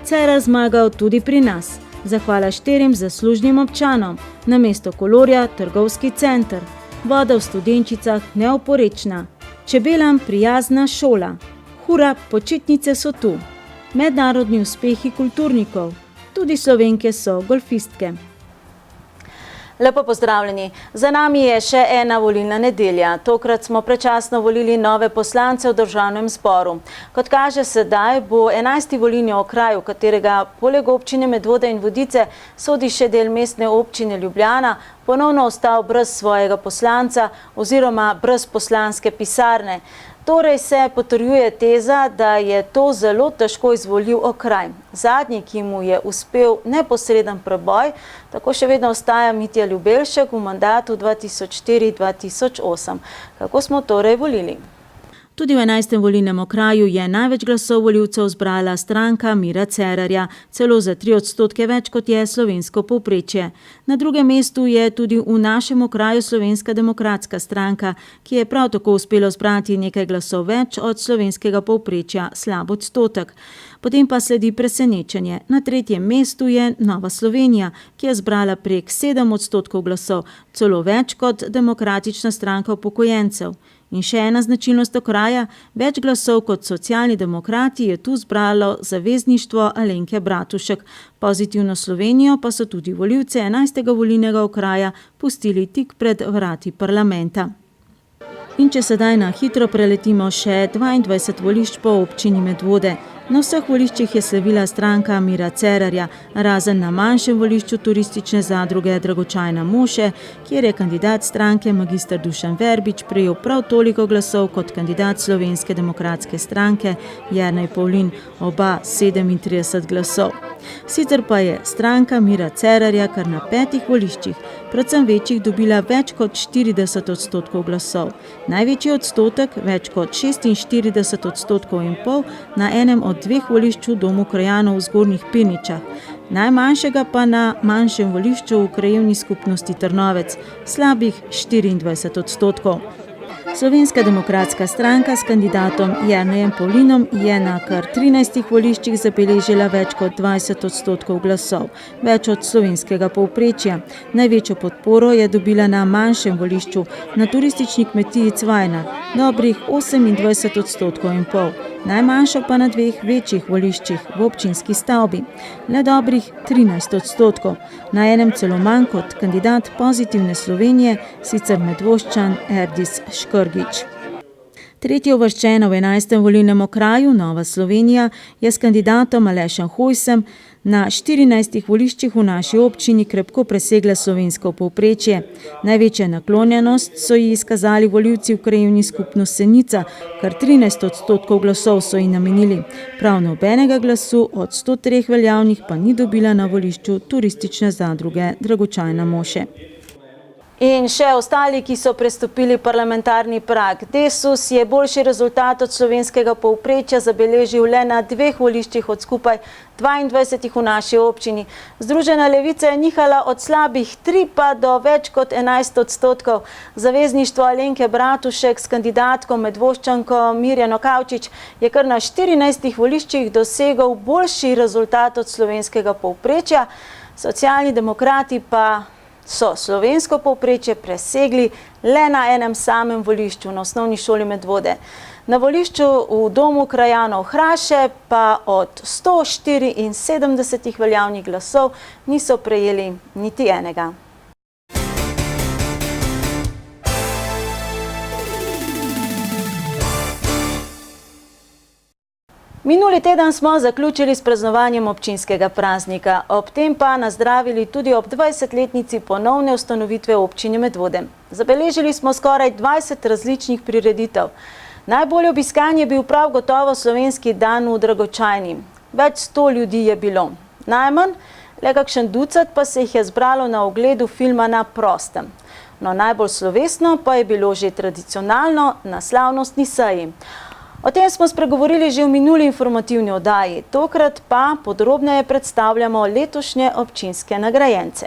Cerar zmagal tudi pri nas. Zahvala 4 zaslužnim občanom. Namesto Kolorja trgovski center. Voda v Studenčicah neoporečna. Čebelam prijazna šola. Hura, počitnice so tu. Mednarodni uspehi kulturnikov. Tudi Slovenke so golfistke. Lepo pozdravljeni. Za nami je še ena volilna nedelja. Tokrat smo predčasno volili nove poslance v Državnem zboru. Kot kaže sedaj, bo 11. volilni okraj, v katerega poleg občine Medvode in Vodice sodi še del mestne občine Ljubljana, ponovno ostal brez svojega poslanca oziroma brez poslanske pisarne. Torej se potrjuje teza, da je to zelo težko izvoljiv okraj. Zadnji, ki mu je uspel neposreden preboj, tako še vedno ostaja Mitja Ljubelšek v mandatu 2004-2008. Kako smo torej volili? Tudi v 11. volilnem okraju je največ glasov volivcev zbrala stranka Mira Cerarja, celo za 3% več, kot je slovensko povprečje. Na drugem mestu je tudi v našem okraju Slovenska demokratska stranka, ki je prav tako uspelo zbrati nekaj glasov več od slovenskega povprečja, slab odstotek. Potem pa sledi presenečenje. Na tretjem mestu je Nova Slovenija, ki je zbrala prek 7% glasov, celo več kot Demokratična stranka upokojencev. In še ena značilnost okraja, več glasov kot Socialni demokrati je tu zbralo Zavezništvo Alenke Bratušek. Pozitivno Slovenijo pa so tudi volivci 11. volilnega okraja pustili tik pred vrati parlamenta. In če sedaj na hitro preletimo še 22 volišč po občini Medvode. Na vseh voliščih je slavila stranka Mira Cerarja, razen na manjšem volišču turistične zadruge Dragočajna Moše, kjer je kandidat stranke magister Dušan Verbič prejel prav toliko glasov kot kandidat Slovenske demokratske stranke Jernej Pavlin, oba 37 glasov. Sicer pa je stranka Mira Cerarja kar na 5 voliščih, predvsem večjih, dobila več kot 40% glasov. Največji odstotek, več kot 46,5%, na enem od 2 volišč v Domu krajanov v Zgornjih Pirničah, najmanjšega pa na manjšem volišču v krajevni skupnosti Trnovec, slabih 24%. Slovenska demokratska stranka s kandidatom Jernejem Pavlinom je na kar 13 voliščih zabeležila več kot 20% glasov, več od slovenskega povprečja. Največjo podporo je dobila na manjšem volišču, na turistični kmetiji Cvajna, dobrih 28,5%. Najmanjšo pa na 2 večjih voliščih v občinski stavbi, le dobrih 13%. Na enem celo manj kot kandidat Pozitivne Slovenije, sicer Medvoščan Erdis Škrgič. Tretja uvrščena v 11. volilnem okraju, Nova Slovenija, je s kandidatom Alešem Hojsem na 14 voliščih v naši občini krepko presegla slovensko povprečje. Največja naklonjenost so ji izkazali volivci v krajevni skupnosti Senica, kar 13% glasov so ji namenili. Prav nobenega glasu od 103 veljavnih pa ni dobila na volišču turistične zadruge Dragočajna Moše. In še ostali, ki so prestopili parlamentarni prag. Desus je boljši rezultat od slovenskega povprečja zabeležil le na 2 voliščih od skupaj 22 v naši občini. Združena levica je nihala od slabih 3 pa do več kot 11%. Zavezništvo Alenke Bratušek s kandidatko Medvoščanko Mirjano Kavčič je kar na 14 voliščih dosegel boljši rezultat od slovenskega povprečja. Socialni demokrati pa so slovensko povprečje presegli le na enem samem volišču na osnovni šoli Medvode. Na volišču v Domu krajanov Hraše pa od 174 veljavnih glasov niso prejeli niti enega. Minuli teden smo zaključili s praznovanjem občinskega praznika, ob tem pa nazdravili tudi ob 20-letnici ponovne ustanovitve občine Medvode. Zabeležili smo skoraj 20 različnih prireditev. Najbolj obiskan je bil prav gotovo slovenski dan v Dragočajni. Več 100 ljudi je bilo. Najmanj, le kakšen ducat pa se jih je zbralo na ogledu filma Na prostem. No, najbolj slovesno pa je bilo že tradicionalno na slavnostni seji. O tem smo spregovorili že v minuli informativni oddaji, tokrat pa podrobneje predstavljamo letošnje občinske nagrajence.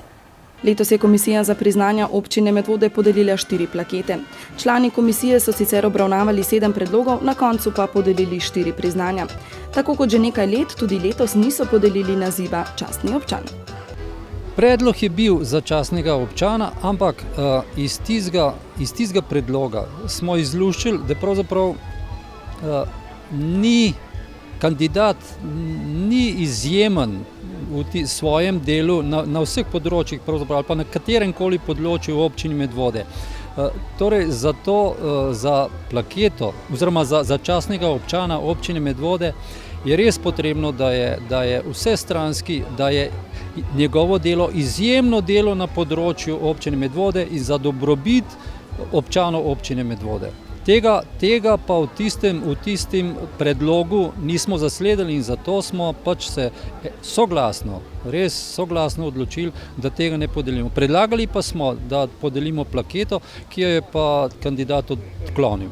Letos je Komisija za priznanja občine Medvode podelila 4 plakete. Člani komisije so sicer obravnavali 7 predlogov, na koncu pa podelili 4 priznanja. Tako kot že nekaj let, tudi letos niso podelili naziva častni občan. Predlog je bil za častnega občana, ampak iz tistega predloga smo izluščili, da pravzaprav kandidat ni izjemen v svojem delu na vseh področjih, ali pa na katerem koli področju v občini Medvode. Torej, zato za plaketo oziroma za častnega občana občine Medvode je res potrebno, da je vsestranski, da je njegovo delo izjemno delo na področju občine Medvode in za dobrobit občanov občine Medvode. Tega pa v tistem predlogu nismo zasledili in zato smo pač se res soglasno odločili, da tega ne podelimo. Predlagali pa smo, da podelimo plaketo, ki jo je pa kandidat odklonil.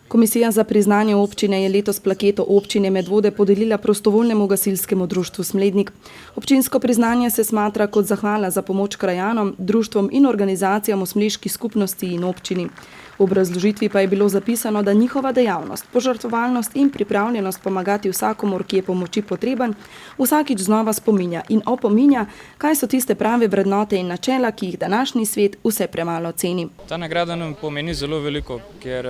Komisija za priznanje občine je letos plaketo občine Medvode podelila prostovoljnemu gasilskemu društvu Smlednik. Občinsko priznanje se smatra kot zahvala za pomoč krajanom, društvom in organizacijam v smleški skupnosti in občini. V obrazložitvi pa je bilo zapisano, da njihova dejavnost, požrtvovalnost in pripravljenost pomagati vsakomur, ki je pomoči potreben, vsakič znova spominja in opominja, kaj so tiste prave vrednote in načela, ki jih današnji svet vse premalo ceni. Ta nagrada nam pomeni zelo veliko, ker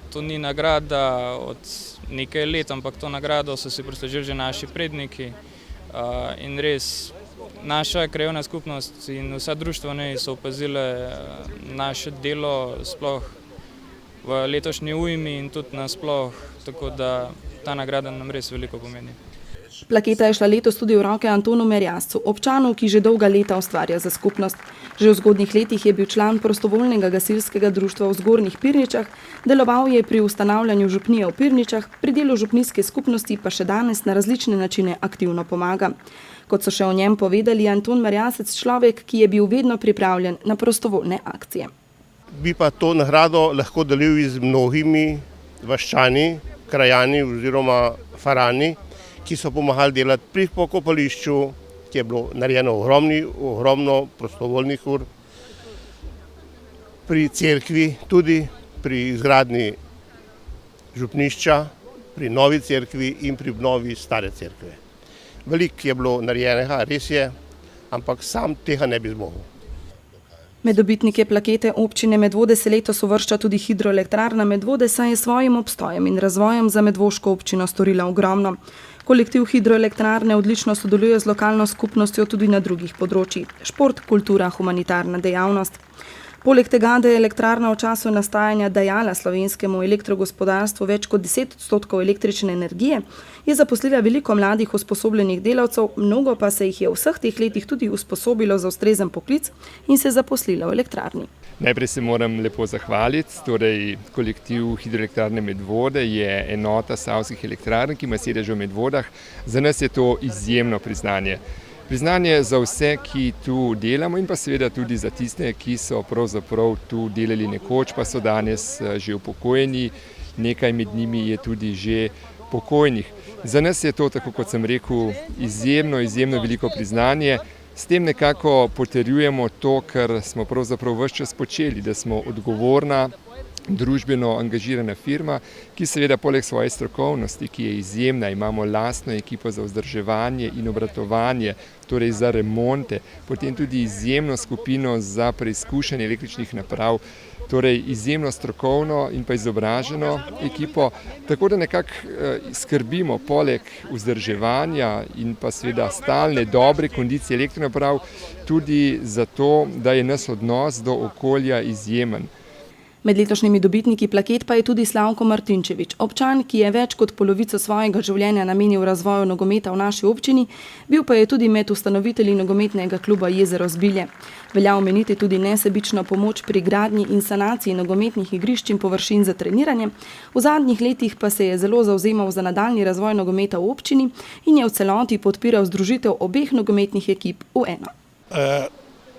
to ni nagrada od nekaj let, ampak to nagrado so si prislužili že naši predniki in res naša krajevna skupnost in vsa društva so opazile naše delo sploh v letošnji ujmi in tudi nasploh, tako da ta nagrada nam res veliko pomeni. Plaketa je šla letos tudi v roke Antonu Merjascu, občanu, ki že dolga leta ustvarja za skupnost. Že v zgodnjih letih je bil član prostovoljnega gasilskega društva v Zgornjih Pirničah, deloval je pri ustanavljanju župnije v Pirničah, pri delu župnijske skupnosti pa še danes na različne načine aktivno pomaga. Kot so še o njem povedali, je Anton Merjasec človek, ki je bil vedno pripravljen na prostovoljne akcije. Bi pa to nagrado lahko delil z mnogimi vaščani, krajani oziroma farani, ki so pomagali delati pri pokopališču, ki je bilo narejeno ogromno prostovoljnih ur, pri cerkvi, tudi pri izgradnji župnišča, pri novi cerkvi in pri obnovi stare cerkve. Veliko je bilo narejenega, res je, ampak sam tega ne bi zmogel. Med dobitnike plakete občine Medvode se letos uvršča tudi hidroelektrarna Medvode, saj je svojim obstojem in razvojem za medvoško občino storila ogromno. Kolektiv hidroelektrarne odlično sodeluje z lokalno skupnostjo tudi na drugih področjih: šport, kultura, humanitarna dejavnost. Poleg tega, da je elektrarna v času nastajanja dajala slovenskemu elektrogospodarstvu več kot 10% električne energije, je zaposlila veliko mladih usposobljenih delavcev, mnogo pa se jih je v vseh teh letih tudi usposobilo za ustrezen poklic in se zaposlila v elektrarni. Najprej se moram lepo zahvaliti, torej kolektiv hidroelektrarne Medvode je enota savskih elektrarn, ki ima sedež v Medvodah. Za nas je to izjemno priznanje. Priznanje za vse, ki tu delamo in pa seveda tudi za tiste, ki so pravzaprav tu delali nekoč, pa so danes že upokojeni, nekaj med njimi je tudi že pokojnih. Za nas je to, tako kot sem rekel, izjemno veliko priznanje. S tem nekako potrjujemo to, kar smo pravzaprav ves čas počeli, da smo odgovorna, družbeno angažirana firma, ki seveda poleg svoje strokovnosti, ki je izjemna, imamo lastno ekipo za vzdrževanje in obratovanje, torej za remonte, potem tudi izjemno skupino za preizkušanje električnih naprav, torej izjemno strokovno in pa izobraženo ekipo, tako da nekako skrbimo poleg vzdrževanja in pa seveda stalne dobre kondicije elektronaprav tudi za to, da je naš odnos do okolja izjemen. Med letošnjimi dobitniki plaket pa je tudi Slavko Martinčevič, občan, ki je več kot polovico svojega življenja namenil razvoju nogometa v naši občini, bil pa je tudi med ustanovitelji nogometnega kluba Jezero Zbilje. Velja omeniti tudi nesebično pomoč pri gradnji in sanaciji nogometnih igrišč in površin za treniranje. V zadnjih letih pa se je zelo zavzemal za nadaljnji razvoj nogometa v občini in je v celoti podpiral združitev obeh nogometnih ekip v eno.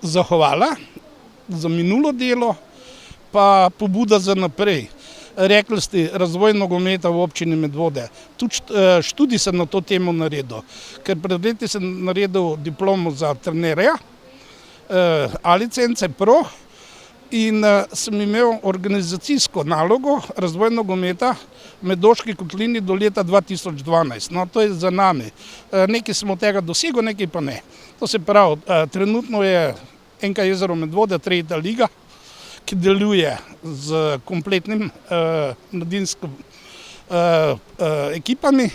Zahvala za minulo delo, pa pobuda za naprej. Rekli ste, razvoj nogometa v občini Medvode. Tudi študij sem na to temo naredil, ker pred leti sem naredil diplomo za trenerja, A licence Pro in sem imel organizacijsko nalogo razvoj nogometa v Medoški kotlini do leta 2012. No, to je za nami. Nekaj smo tega dosegli, nekaj pa ne. To se pravi, trenutno je NK Jezero Medvode, 3. liga, ki deluje z kompletnim mladinskim ekipami,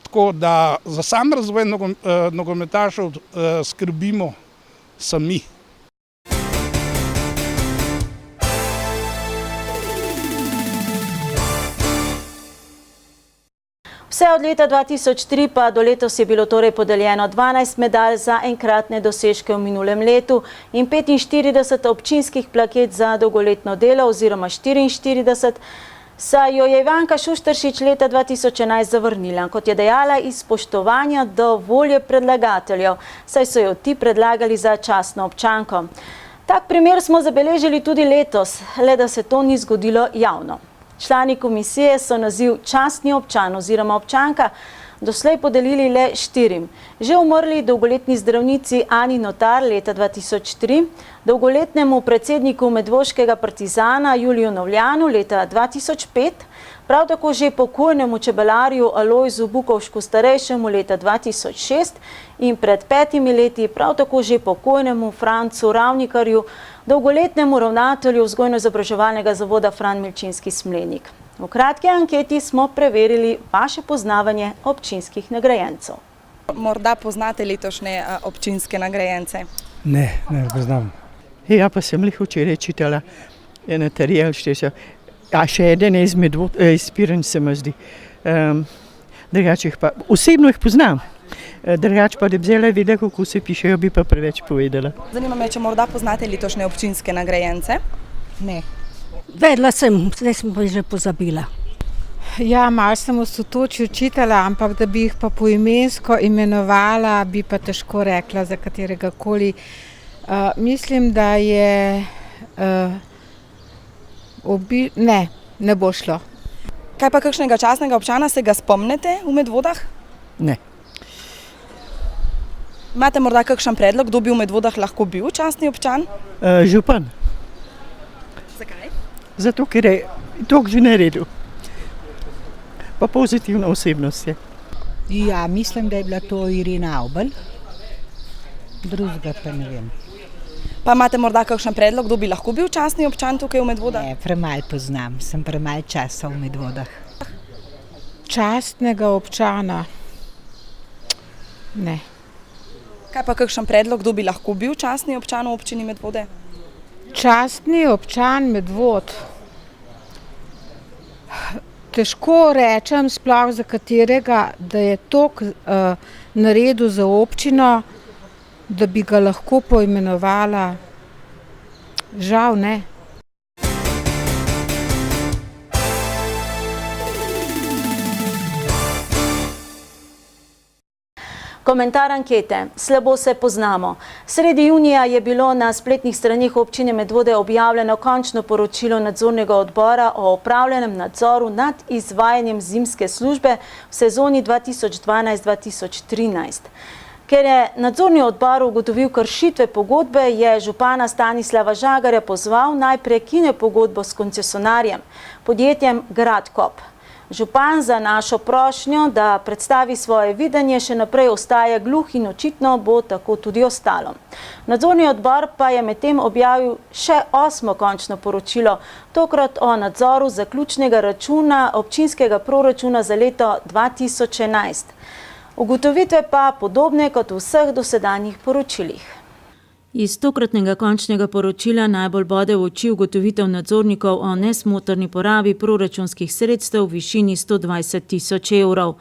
tako da za sam razvoj nogometašev skrbimo sami. Vse od leta 2003 pa do letos je bilo torej podeljeno 12 medalj za enkratne dosežke v minulem letu in 45 občinskih plaket za dolgoletno delo oziroma 44, saj jo je Ivanka Šušteršič leta 2011 zavrnila, kot je dejala, iz spoštovanja do volje predlagateljev, saj so jo ti predlagali za častno občanko. Tak primer smo zabeležili tudi letos, le da se to ni zgodilo javno. Člani komisije so naziv častni občan oziroma občanka doslej podelili le 4. Že umrli dolgoletni zdravnici Ani Notar leta 2003, dolgoletnemu predsedniku Medvoškega partizana Juliju Novljanu leta 2005, prav tako že pokojnemu čebelarju Alojzu Bukovšku starejšemu leta 2006 in pred 5 leti prav tako že pokojnemu Francu Ravnikarju, dolgoletnemu ravnatelju vzgojno-izobraževalnega zavoda Fran Milčinski Smlednik. V kratki anketi smo preverili vaše poznavanje občinskih nagrajencev. Morda poznate letošnje občinske nagrajence? Ne poznam. Ja, pa sem jih včeraj čitala na Terjelšteša. A še eden izmed Piran se mi zdi. Drugače jih pa, osebno jih poznam. Drugače pa, da bi vzela videla, kako se pišejo, bi pa preveč povedala. Zanima me, če morda poznate letošnje občinske nagrajence? Ne. Vedela sem, zdaj sem pa že pozabila. Ja, malo sem v Sotočju čitala, ampak da bi jih pa poimensko imenovala, bi pa težko rekla za katerega koli. Mislim, da je... Ne bo šlo. Kaj pa kakšnega častnega občana se ga spomnite v Medvodah? Ne. Imate morda kakšen predlog, kdo bi v Medvodah lahko bil častni občan? Župan. Zakaj? Zato, ker je to že naredil. Pa pozitivna osebnost je. Ja, mislim, da je bila to Irina Avbelj. Drugega pa ne vem. Pa imate morda kakšen predlog, kdo bi lahko bil častni občan tukaj v Medvodah? Ne, premalo poznam, sem premalo časa v Medvodah. Častnega občana? Ne. Kaj pa kakšen predlog, kdo bi lahko bil častni občan v občini Medvode? Častni občan Medvod? Težko rečem sploh za katerega, da je toliko naredil za občino, da bi ga lahko poimenovala. Žal ne. Komentar ankete. Slabo se poznamo. Sredi junija je bilo na spletnih straneh občine Medvode objavljeno končno poročilo nadzornega odbora o opravljenem nadzoru nad izvajanjem zimske službe v sezoni 2012-2013. Ker je nadzorni odbor ugotovil kršitve pogodbe, je župana Stanislava Žagarja pozval naj prekine pogodbo s koncesionarjem, podjetjem Gradkop. Župan za našo prošnjo, da predstavi svoje videnje, še naprej ostaja gluh in očitno bo tako tudi ostalo. Nadzorni odbor pa je medtem objavil še 8. končno poročilo, tokrat o nadzoru zaključnega računa občinskega proračuna za leto 2011. Ugotovitve pa podobne kot v vseh dosedanjih poročilih. Iz tokratnega končnega poročila najbolj bode v oči ugotovitev nadzornikov o nesmotrni porabi proračunskih sredstev v višini 120.000 evrov.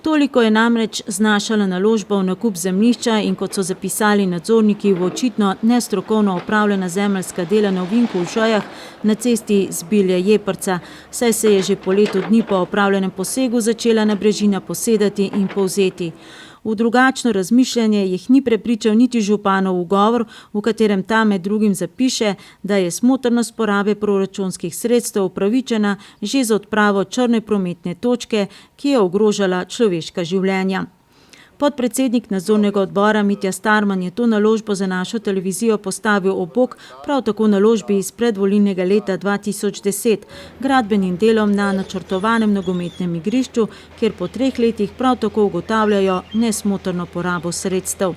Toliko je namreč znašala naložba v nakup zemljišča in kot so zapisali nadzorniki v očitno nestrokovno opravljena zemeljska dela na ovinku v Žejah na cesti Zbilje-Jeprca, saj se je že po letu dni po opravljenem posegu začela nabrežina posedati in povzeti. V drugačno razmišljanje jih ni prepričal niti županov ugovor, v katerem ta med drugim zapiše, da je smotrnost porabe proračunskih sredstev upravičena že z odpravo črne prometne točke, ki je ogrožala človeška življenja. Podpredsednik nadzornega odbora Mitja Starman je to naložbo za našo televizijo postavil ob bok, prav tako naložbi iz predvolilnega leta 2010, gradbenim delom na načrtovanem nogometnem igrišču, kjer po 3 letih prav tako ugotavljajo nesmotrno porabo sredstev.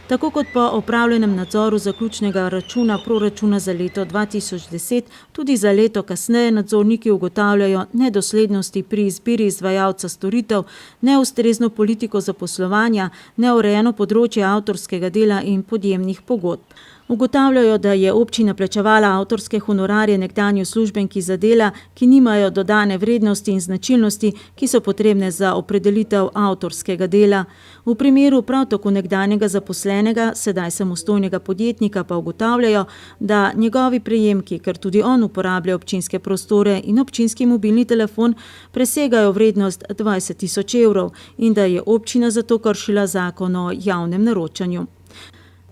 Tako kot po opravljenem nadzoru zaključnega računa proračuna za leto 2010, tudi za leto kasneje nadzorniki ugotavljajo nedoslednosti pri izbiri izvajalca storitev, neustrezno politiko zaposlovanja, neurejeno področje avtorskega dela in podjemnih pogodb. Ugotavljajo, da je občina plačevala avtorske honorarje nekdanji uslužbenki za dela, ki nimajo dodane vrednosti in značilnosti, ki so potrebne za opredelitev avtorskega dela. V primeru prav tako nekdanjega zaposlenega, sedaj samostojnega podjetnika, pa ugotavljajo, da njegovi prejemki, ker tudi on uporablja občinske prostore in občinski mobilni telefon, presegajo vrednost 20 000 evrov in da je občina zato kršila zakon o javnem naročanju.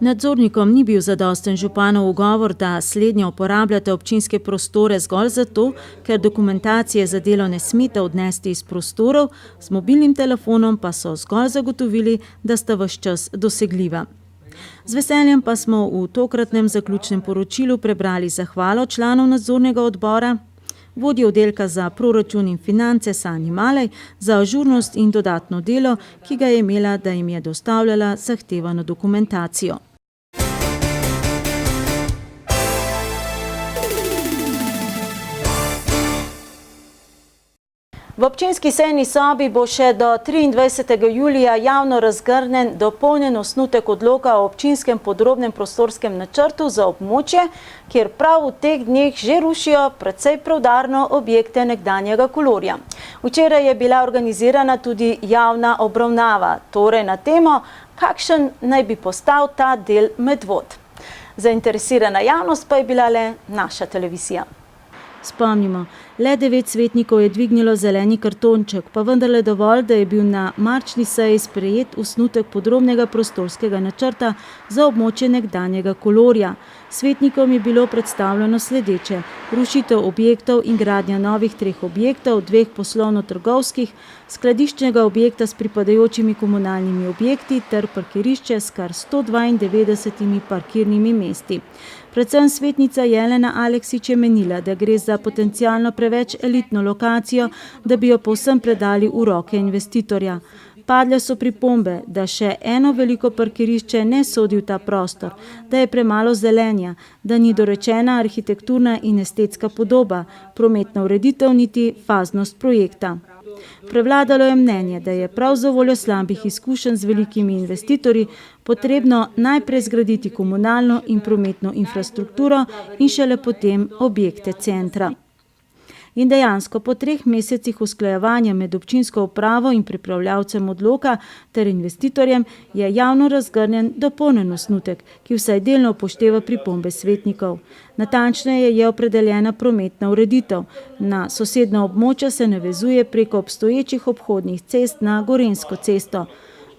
Nadzornikom ni bil zadosten županov ugovor, da slednje uporabljate občinske prostore zgolj zato, ker dokumentacije za delo ne smete odnesti iz prostorov, z mobilnim telefonom pa so zgolj zagotovili, da sta ves čas dosegljiva. Z veseljem pa smo v tokratnem zaključnem poročilu prebrali zahvalo članov nadzornega odbora, vodji oddelka za proračun in finance Sanji Malej za ažurnost in dodatno delo, ki ga je imela, da jim je dostavljala zahtevano dokumentacijo. V občinski sejni sobi bo še do 23. julija javno razgrnjen dopolnjen osnutek odloka o občinskem podrobnem prostorskem načrtu za območje, kjer prav v teh dneh že rušijo precej preudarno objekte nekdanjega Kolorja. Včeraj je bila organizirana tudi javna obravnava, torej na temo, kakšen naj bi postal ta del Medvod. Zainteresirana javnost pa je bila le naša televizija. Spomnimo, le 9 svetnikov je dvignilo zeleni kartonček, pa vendarle dovolj, da je bil na marčni seji sprejet osnutek podrobnega prostorskega načrta za območje nekdanjega Kolorja. Svetnikom je bilo predstavljeno sledeče: rušitev objektov in gradnja novih 3 objektov, 2 poslovno-trgovskih, skladiščnega objekta s pripadajočimi komunalnimi objekti ter parkirišče s kar 192 parkirnimi mesti. Predvsem svetnica Jelena Aleksič je menila, da gre za potencialno preveč elitno lokacijo, da bi jo povsem predali v roke investitorja. Padle so pripombe, da še eno veliko parkirišče ne sodi v ta prostor, da je premalo zelenja, da ni dorečena arhitekturna in estetska podoba, prometna ureditev niti faznost projekta. Prevladalo je mnenje, da je prav zavoljo slabih izkušenj z velikimi investitorji potrebno najprej zgraditi komunalno in prometno infrastrukturo in šele potem objekte centra. In dejansko po 3 mesecih usklajevanja med občinsko upravo in pripravljavcem odloka ter investitorjem je javno razgrnjen dopolnjen osnutek, ki vsaj delno upošteva pripombe svetnikov. Natančneje je opredeljena prometna ureditev. Na sosednja območja se navezuje preko obstoječih obhodnih cest na Gorenjsko cesto.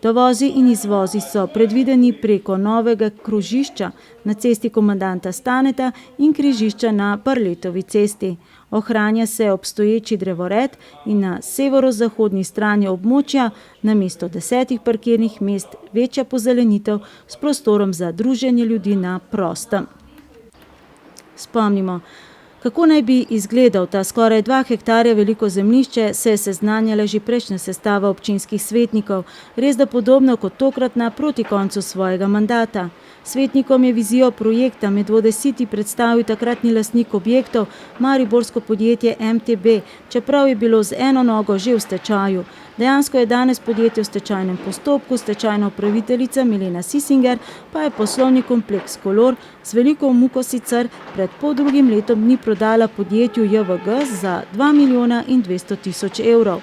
Dovozi in izvozi so predvideni preko novega krožišča na cesti komandanta Staneta in križišča na Barletovi cesti. Ohranja se obstoječi drevored in na severozahodni strani območja namesto 10 parkirnih mest večja pozelenitev s prostorom za druženje ljudi na prostem. Spomnimo, kako naj bi izgledal ta skoraj 2 hektarja veliko zemljišče, se je seznanjala že prejšnja sestava občinskih svetnikov, res da podobno kot tokratna proti koncu svojega mandata. Svetnikom je vizijo projekta Medvode City predstavil takratni lastnik objektov, mariborsko podjetje MTB, čeprav je bilo z eno nogo že v stečaju. Dejansko je danes podjetje v stečajnem postopku, stečajna upraviteljica Milena Sisinger pa je poslovni kompleks Kolor z veliko muko sicer pred poldrugim letom dni prodala podjetju JVG za 2 200 000 evrov.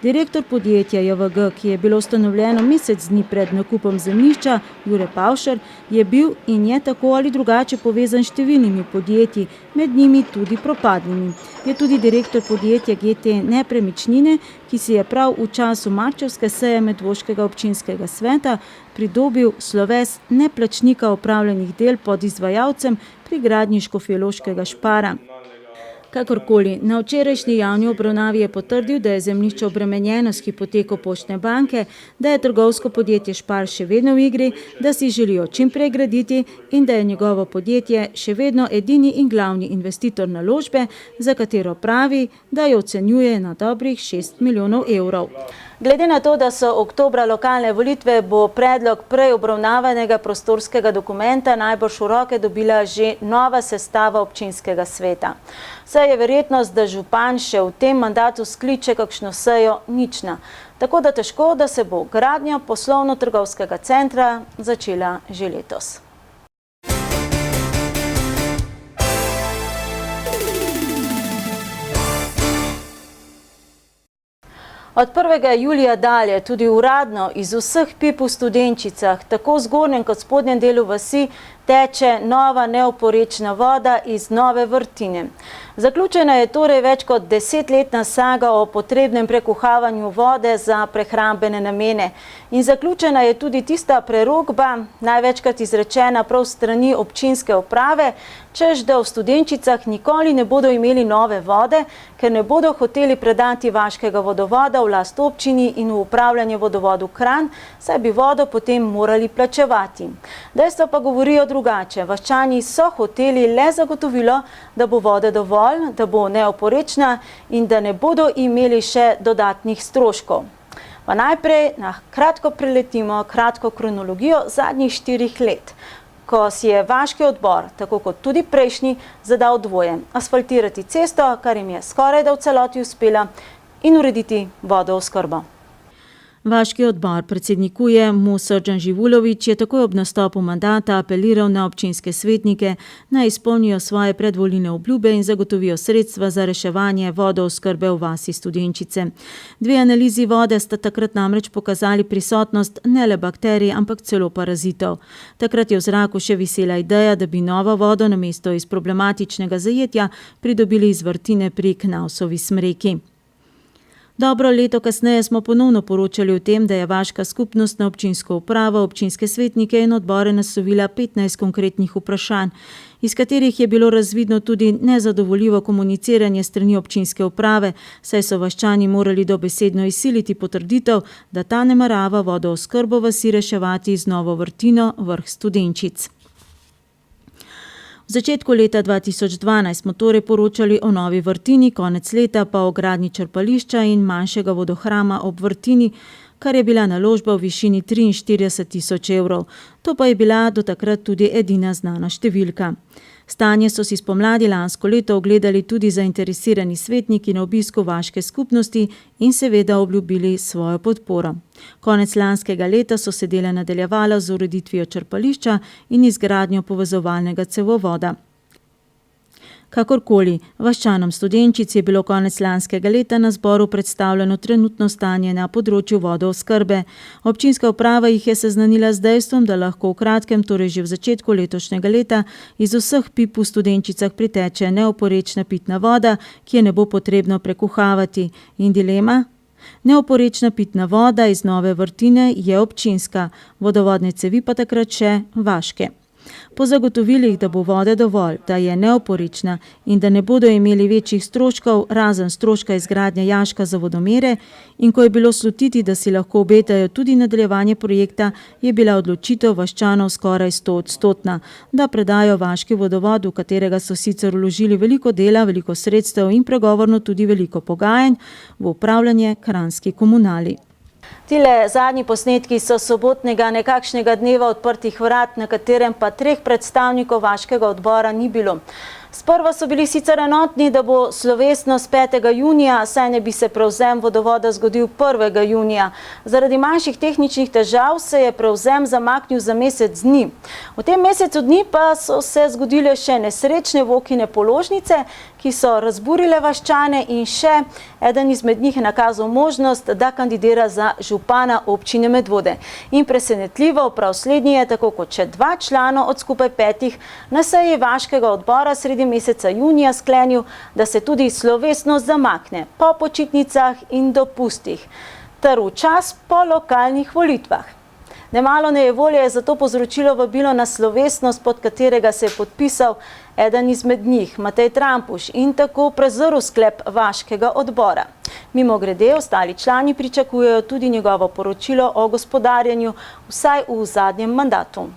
Direktor podjetja JVG, ki je bilo ustanovljeno mesec dni pred nakupom zemljišča, Jure Pavšer, je bil in je tako ali drugače povezan s številnimi podjetji, med njimi tudi propadnimi. Je tudi direktor podjetja GT Nepremičnine, ki si je prav v času marčevske seje medvoškega občinskega sveta pridobil sloves neplačnika opravljenih del pod izvajalcem pri gradnji Škofjeloškega Špara. Kakorkoli, na včerajšnji javni obravnavi je potrdil, da je zemljišče obremenjeno s hipoteko Poštne banke, da je trgovsko podjetje Špar še vedno v igri, da si želijo čim prej graditi in da je njegovo podjetje še vedno edini in glavni investitor naložbe, za katero pravi, da jo ocenjuje na dobrih 6 milijonov evrov. Glede na to, da so oktobra lokalne volitve, bo predlog prej obravnavanega prostorskega dokumenta najbolj v roke dobila že nova sestava občinskega sveta. Saj je verjetnost, da župan še v tem mandatu skliče kakšno sejo, nična. Tako da težko, da se bo gradnja poslovno-trgovskega centra začela že letos. Od 1. julija dalje tudi uradno iz vseh pip v Studenčicah, tako v zgornjem kot spodnjem delu vasi, teče nova neoporečna voda iz nove vrtine. Zaključena je torej več kot 10-letna saga o potrebnem prekuhavanju vode za prehrambene namene. In zaključena je tudi tista prerokba, največkrat izrečena prav strani občinske uprave, češ da v Studenčicah nikoli ne bodo imeli nove vode, ker ne bodo hoteli predati vaškega vodovoda v last občini in v upravljanje vodovodu Kranj, saj bi vodo potem morali plačevati. Dejstvo pa govorijo drugače. Vaščani so hoteli le zagotovilo, da bo vode dovolj, da bo neoporečna in da ne bodo imeli še dodatnih stroškov. Pa najprej na kratko preletimo kratko kronologijo zadnjih 4 let, ko si je vaški odbor, tako kot tudi prejšnji, zadal dvoje: asfaltirati cesto, kar jim je skoraj da v celoti uspela, in urediti vodooskrbo. Vaški odbor predsednikuje mu Srđan Živulović je takoj ob nastopu mandata apeliral na občinske svetnike, naj izpolnijo svoje predvolilne obljube in zagotovijo sredstva za reševanje vodooskrbe v vasi Studenčice. 2 analizi vode sta takrat namreč pokazali prisotnost ne le bakterij, ampak celo parazitov. Takrat je v zraku še visela ideja, da bi novo vodo namesto iz problematičnega zajetja pridobili iz vrtine pri Knausovi smreki. Dobro leto kasneje smo ponovno poročali o tem, da je vaška skupnost na občinsko upravo, občinske svetnike in odbore naslovila 15 konkretnih vprašanj, iz katerih je bilo razvidno tudi nezadovoljivo komuniciranje strani občinske uprave, saj so vaščani morali dobesedno izsiliti potrditev, da ta namerava vodooskrbo vasi reševati z novo vrtino Vrh Studenčic. V začetku leta 2012 smo torej poročali o novi vrtini, konec leta pa o gradnji črpališča in manjšega vodohrama ob vrtini, kar je bila naložba v višini 43.000 evrov. To pa je bila do takrat tudi edina znana številka. Stanje so si spomladi lansko leto ogledali tudi zainteresirani svetniki na obisku vaške skupnosti in seveda obljubili svojo podporo. Konec lanskega leta so se dela nadaljevala z ureditvijo črpališča in izgradnjo povezovalnega cevovoda. Kakorkoli, vaščanom Studenčic je bilo konec lanskega leta na zboru predstavljeno trenutno stanje na področju vodooskrbe. Občinska uprava jih je seznanila z dejstvom, da lahko v kratkem, torej že v začetku letošnjega leta, iz vseh pip v Studenčicah priteče neoporečna pitna voda, ki je ne bo potrebno prekuhavati. In dilema? Neoporečna pitna voda iz nove vrtine je občinska, vodovodne cevi pa takrat še vaške. Po zagotovilih, da bo vode dovolj, da je neoporečna in da ne bodo imeli večjih stroškov, razen stroška izgradnje jaška za vodomere, in ko je bilo slutiti, da si lahko obetajo tudi nadaljevanje projekta, je bila odločitev vaščanov skoraj 100-odstotna, da predajo vaški vodovod, v katerega so sicer vložili veliko dela, veliko sredstev in pregovorno tudi veliko pogajanj, v upravljanje Kranjski komunali. Tile zadnji posnetki so sobotnega nekakšnega dneva odprtih vrat, na katerem pa 3 predstavnikov vaškega odbora ni bilo. Sprva so bili sicer enotni, da bo slovesnost 5. junija, saj ne bi se prevzem vodovoda zgodil 1. junija. Zaradi manjših tehničnih težav se je prevzem zamaknil za mesec dni. V tem mesecu dni pa so se zgodile še nesrečne Vokine položnice, ki so razburile vaščane, in še eden izmed njih je nakazal možnost, da kandidira za župana občine Medvode. In presenetljivo, prav slednji je tako kot še 2 člana od skupaj 5 na seji vaškega odbora sredi meseca junija sklenil, da se tudi slovesnost zamakne po počitnicah in dopustih ter v čas po lokalnih volitvah. Nemalo nejevolje je zato povzročilo vabilo na slovesnost, pod katerega se je podpisal eden izmed njih, Matej Trampuš, in tako prezrl sklep vaškega odbora. Mimogrede, ostali člani pričakujejo tudi njegovo poročilo o gospodarjenju, vsaj v zadnjem mandatu.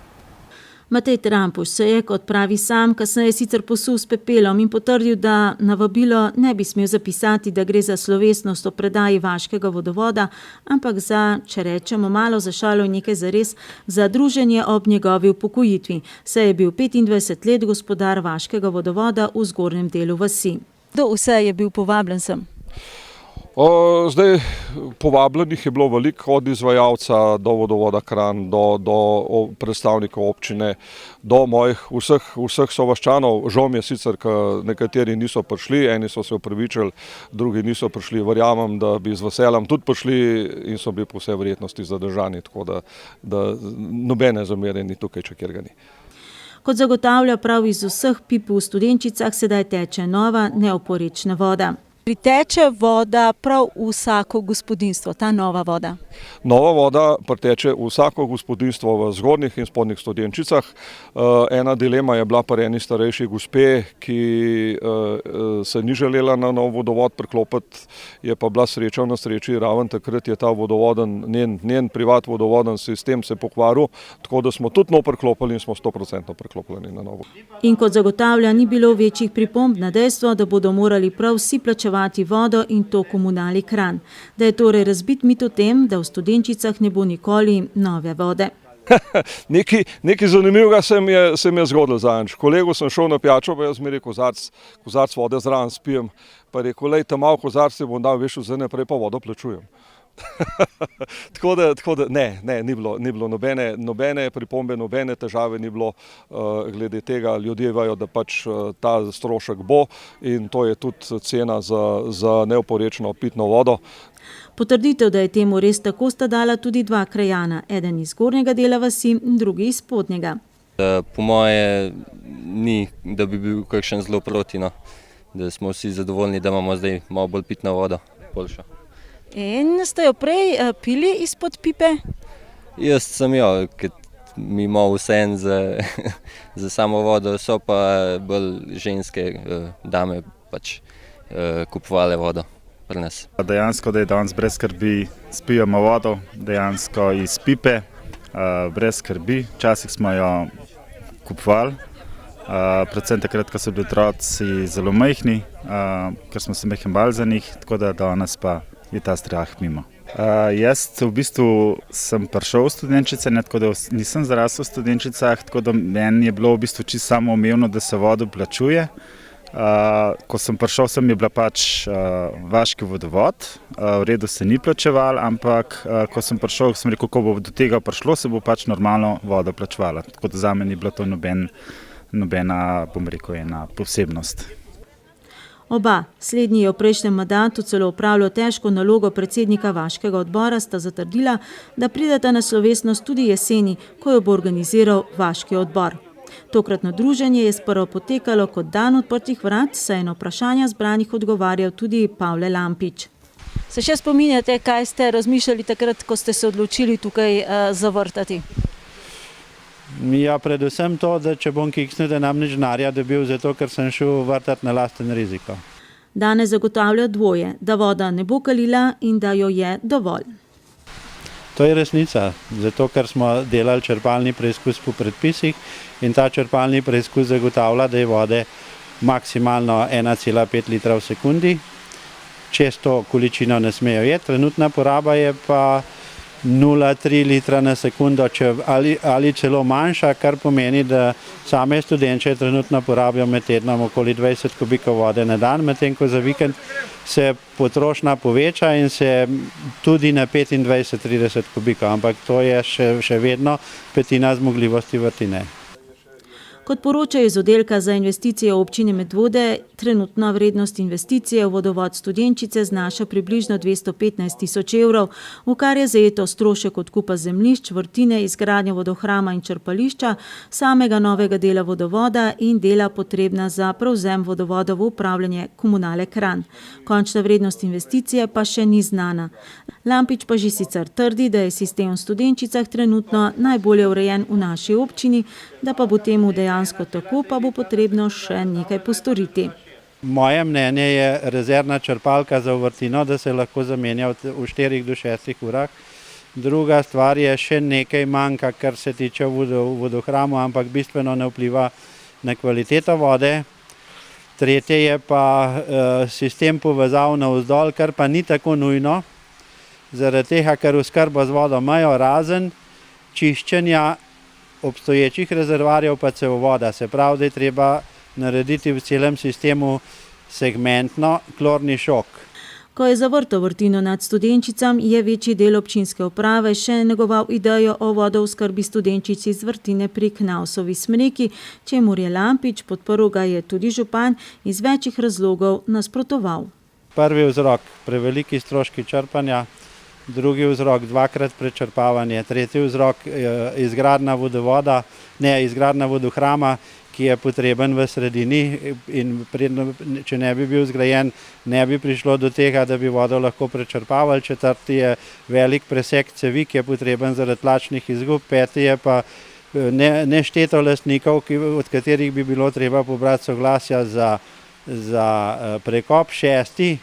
Matej Trampuš se je, kot pravi sam, kasneje sicer posul s pepelom in potrdil, da na vabilo ne bi smel zapisati, da gre za slovesnost o predaji vaškega vodovoda, ampak za, če rečemo malo za šalo in nekaj zares, za druženje ob njegovi upokojitvi, saj je bil 25 let gospodar vaškega vodovoda v zgornjem delu vasi. Kdo vse je bil povabljen sem? Zdaj, povabljenih je bilo veliko, od izvajalca do vodovoda Kranj, do predstavnikov občine, do mojih vseh sovaščanov. Žal mi je sicer, ker nekateri niso prišli, eni so se opravičili, drugi niso prišli. Verjamem, da bi z veseljem tudi prišli in so bili po vsej verjetnosti zadržani, tako da nobene zamere ni tukaj, če kjer ga ni. Kot zagotavlja, prav iz vseh pip v Studenčicah sedaj teče nova neoporečna voda. Priteče voda prav v vsako gospodinjstvo, ta nova voda? Nova voda priteče v vsako gospodinjstvo v zgornjih in spodnjih Studenčicah. Ena dilema je bila pri eni starejši gospe, ki se ni želela na nov vodovod priklopiti, je pa bila sreča v nesreči, raven takrat je ta vodovoden, njen privat vodovoden sistem se pokvaril, tako da smo tudi nov priklopili in smo 100% priklopljeni na novo. In kot zagotavlja, ni bilo večjih pripomb na dejstvo, da bodo morali prav vsi plačevati vodo in to Komunali Kranj. Da je torej razbit mit o tem, da v Studenčicah ne bo nikoli nove vode. Nekaj zanimivega se mi je zgodilo zadnjič. Kolegu sem šel na pijačo, pa jaz mi rekel, kozarc vode zraven spijem. Pa rekel, lej, tam malo kozarc ti bom dal, veš, zdaj naprej pa vodo plačujem. Tako da ne, ni bilo nobene pripombe, nobene težave ni bilo glede tega. Ljudje vejo, da pač ta strošek bo in to je tudi cena za neoporečno pitno vodo. Potrditev, da je temu res tako, sta dala tudi dva krajana, eden iz zgornjega dela vasi, drugi iz spodnjega. Po moje ni, da bi bil kakšen zelo proti, no. Da smo vsi zadovoljni, da imamo zdaj malo bolj pitno vodo, boljšo. In ste jo prej pili izpod pipe? Jaz sem jo, ker mi malo vseeno za samo vodo, so pa bolj ženske dame pač kupovale vodo pri nas. Dejansko, da je danes brez skrbi spijemo vodo, dejansko iz pipe, brez skrbi. Včasih smo jo kupovali, predvsem takrat, ko so bili otroci zelo majhni, ker smo se majhen bali za njih, tako da danes pa je ta strah mimo. Jaz v bistvu sem prišel v Studenčice, tako da nisem zrasel v Studenčicah, tako da meni je bilo v bistvu čisto samoumevno, da se vodo plačuje. Ko sem prišel, je bila pač vaški vodovod, v redu se ni plačeval, ampak ko sem prišel, sem rekel, ko bo do tega prišlo, se bo pač normalno vodo plačevala. Tako da zame ni bila to nobena, bom rekel, ena posebnost. Oba, slednji je v prejšnjem mandatu celo opravljal težko nalogo predsednika vaškega odbora, sta zatrdila, da prideta na slovesnost tudi jeseni, ko jo bo organiziral vaški odbor. Tokratno druženje je sprva potekalo kot dan odprtih vrat, saj je na vprašanja zbranih odgovarjal tudi Pavle Lampič. Se še spominjate, kaj ste razmišljali takrat, ko ste se odločili tukaj zavrtati? Ja, predvsem to, da če bom kiksnil, da nam nič denarja dobil, zato ker sem šel vrtati na lasten riziko. Danes zagotavlja dvoje, da voda ne bo kalila in da jo je dovolj. To je resnica, zato ker smo delali črpalni preizkus po predpisih in ta črpalni preizkus zagotavlja, da je vode maksimalno 1,5 litra v sekundi. Čez to količino ne smejo jeti, trenutna poraba je pa 0,3 litra na sekundo ali celo manjša, kar pomeni, da same Studenče trenutno porabijo med tednom okoli 20 kubikov vode na dan, medtem ko za vikend se potrošnja poveča in se tudi na 25-30 kubikov, ampak to je še vedno petina zmogljivosti vrtine. Kot poročajo iz oddelka za investicije občine Medvode, trenutna vrednost investicije v vodovod Studenčice znaša približno 215 tisoč evrov, v kar je zajeto strošek odkupa zemljišč, vrtine, izgradnja vodohrama in črpališča, samega novega dela vodovoda in dela potrebna za prevzem vodovoda v upravljanje Komunale Kranj. Končna vrednost investicije pa še ni znana. Lampič pa že sicer trdi, da je sistem v Studenčicah trenutno najbolje urejen v naši občini, da pa bo temu dejansko tako, pa bo potrebno še nekaj postoriti. Moje mnenje je rezervna črpalka za vrtino, da se lahko zamenja v 4 do 6 urah. Druga stvar je, še nekaj manjka, kar se tiče vodohramu, ampak bistveno ne vpliva na kvaliteto vode. Tretje je pa sistem povezav navzdol, kar pa ni tako nujno, zaradi tega, ker oskrbo z vodo imajo, razen čiščenja obstoječih rezervoarjev pa cevovoda. Se pravi, da je treba narediti v celem sistemu segmentno klorni šok. Ko je zavrtel vrtino nad Studenčicam, je večji del občinske uprave še negoval idejo o vodooskrbi Studenčic iz vrtine pri Knausovi smreki, čemur je Lampič, podprl ga je tudi župan, iz večjih razlogov nasprotoval. Prvi vzrok preveliki stroški črpanja, drugi vzrok dvakrat prečrpavanje, tretji vzrok izgradnja vodohrama, ki je potreben v sredini in če ne bi bil zgrajen, ne bi prišlo do tega, da bi vodo lahko prečrpavali. Četrti je velik presek cevi, ki je potreben zaradi tlačnih izgub. Peti je pa nešteto lastnikov, od katerih bi bilo treba pobrati soglasja za prekop. Šesti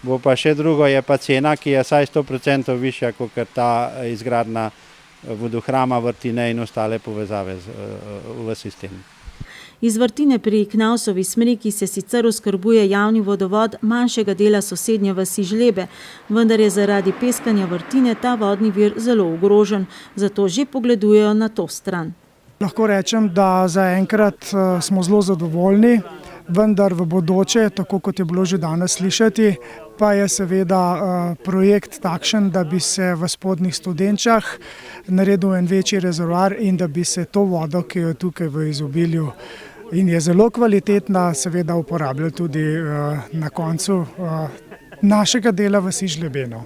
bo pa še drugo, je pa cena, ki je vsaj 100% višja kot ta izgradnja vodohrama, vrtine in ostale povezave v sistem. Iz vrtine pri Knausovi smreki se sicer oskrbuje javni vodovod manjšega dela sosednje vasi Žlebe, vendar je zaradi peskanja vrtine ta vodni vir zelo ogrožen, zato že pogledujejo na to stran. Lahko rečem, da zaenkrat smo zelo zadovoljni, vendar v bodoče, tako kot je bilo že danes slišati, pa je seveda projekt takšen, da bi se v spodnjih Studenčah naredil en večji rezervoar in da bi se to vodo, ki jo tukaj v izobilju in je zelo kvalitetna, seveda uporabljali tudi na koncu našega dela vasi Žlebeno.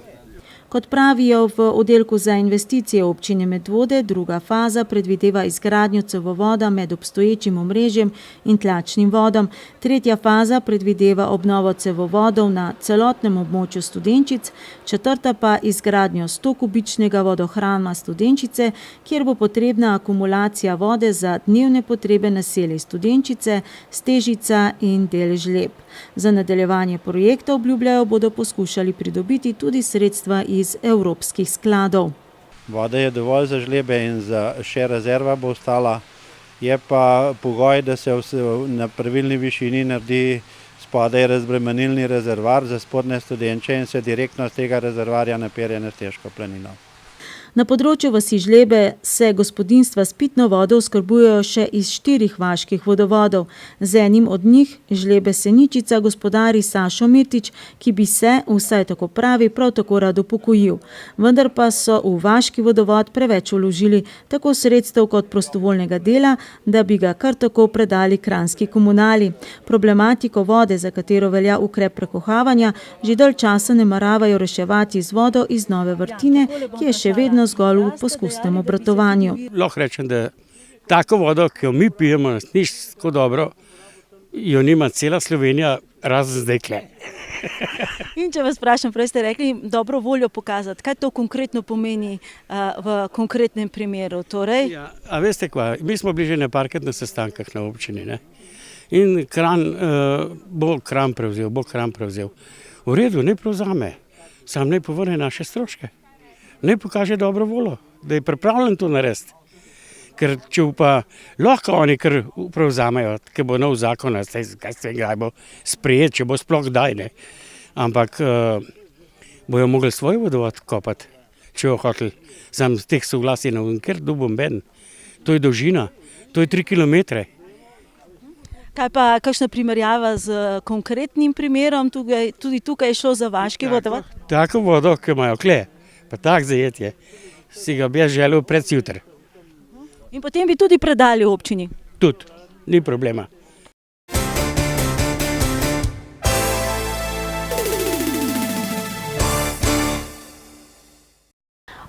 Kot pravijo v oddelku za investicije občine Medvode, druga faza predvideva izgradnjo cevovoda med obstoječim omrežjem in tlačnim vodom. Tretja faza predvideva obnovo cevovodov na celotnem območju Studenčic, četrta pa izgradnjo 100-kubičnega vodohrama Studenčice, kjer bo potrebna akumulacija vode za dnevne potrebe naselij Studenčice, Stežica in del Žleb. Za nadaljevanje projekta obljubljajo, bodo poskušali pridobiti tudi sredstva iz evropskih skladov. Voda je dovolj za Žlebe in še rezerva bo ostala. Je pa pogoj, da se na pravilni višini naredi spodaj razbremenilni rezervoar za spodnje Studenče in se direktno z tega rezervoarja napelje na Stežko planino. Na področju vasi Žlebe se gospodinjstva s pitno vodo oskrbujejo še iz 4 vaških vodovodov. Z enim od njih, Žlebe Seničica, gospodari Sašo Mirtič, ki bi se, vsaj tako pravi, prav tako rad upokojil. Vendar pa so v vaški vodovod preveč vložili tako sredstev kot prostovoljnega dela, da bi ga kar tako predali kranjski komunali. Problematiko vode, za katero velja ukrep prekohavanja, že dalj časa ne nameravajo reševati z vodo iz nove vrtine, ki je še vedno zgolj v poskusnem obratovanju. Lahko rečem, da tako vodo, ki jo mi pijemo, ni tako dobro, jo nima cela Slovenija, razen zdaj kle. In če vas vprašam, prej ste rekli, dobro voljo pokazati, kaj to konkretno pomeni v konkretnem primeru? Ja, a veste kva, mi smo bili že nekajkrat na sestankih na občini, ne? In bo Kranj prevzel. V redu, ne prevzame, sam ne povrne naše stroške. Ne pokaže dobro voljo, da je pripravljen to narediti. Ker če pa lahko oni kar prevzamejo, ker bo nov zakon, kaj bo sprejet, če bo sploh kdaj, ne. Ampak bojo mogli svoj vodovod kopati, če jo hoteli. Sam z teh soglasij ne bom ker dubom ben. To je dolžina, to je 3 kilometre. Kaj pa kakšna primerjava z konkretnim primerom, tudi tukaj je šlo za vaški vodovod? Tako vodo, ki imajo kle. Pa tak zajetje, si ga bi jaz želel predsjutra. In potem bi tudi predali občini? Tudi, ni problema.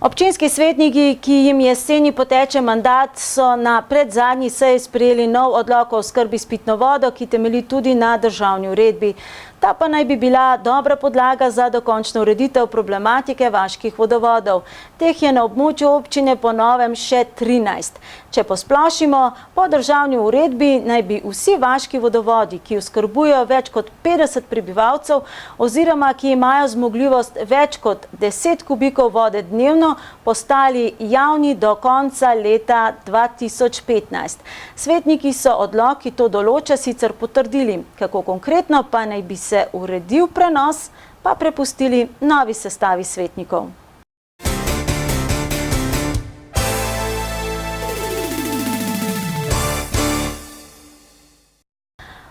Občinski svetniki, ki jim jeseni poteče mandat, so na predzadnji seji sprejeli nov odlok o oskrbi s pitno vodo, ki temelji tudi na državni uredbi. Ta pa naj bi bila dobra podlaga za dokončno ureditev problematike vaških vodovodov. Teh je na območju občine po novem še 13. Če posplošimo, po državni uredbi naj bi vsi vaški vodovodi, ki oskrbujejo več kot 50 prebivalcev oziroma ki imajo zmogljivost več kot 10 kubikov vode dnevno, postali javni do konca leta 2015. Svetniki so odlok, ki to določa, sicer potrdili. Kako konkretno pa naj bi se uredil prenos, pa prepustili novi sestavi svetnikov.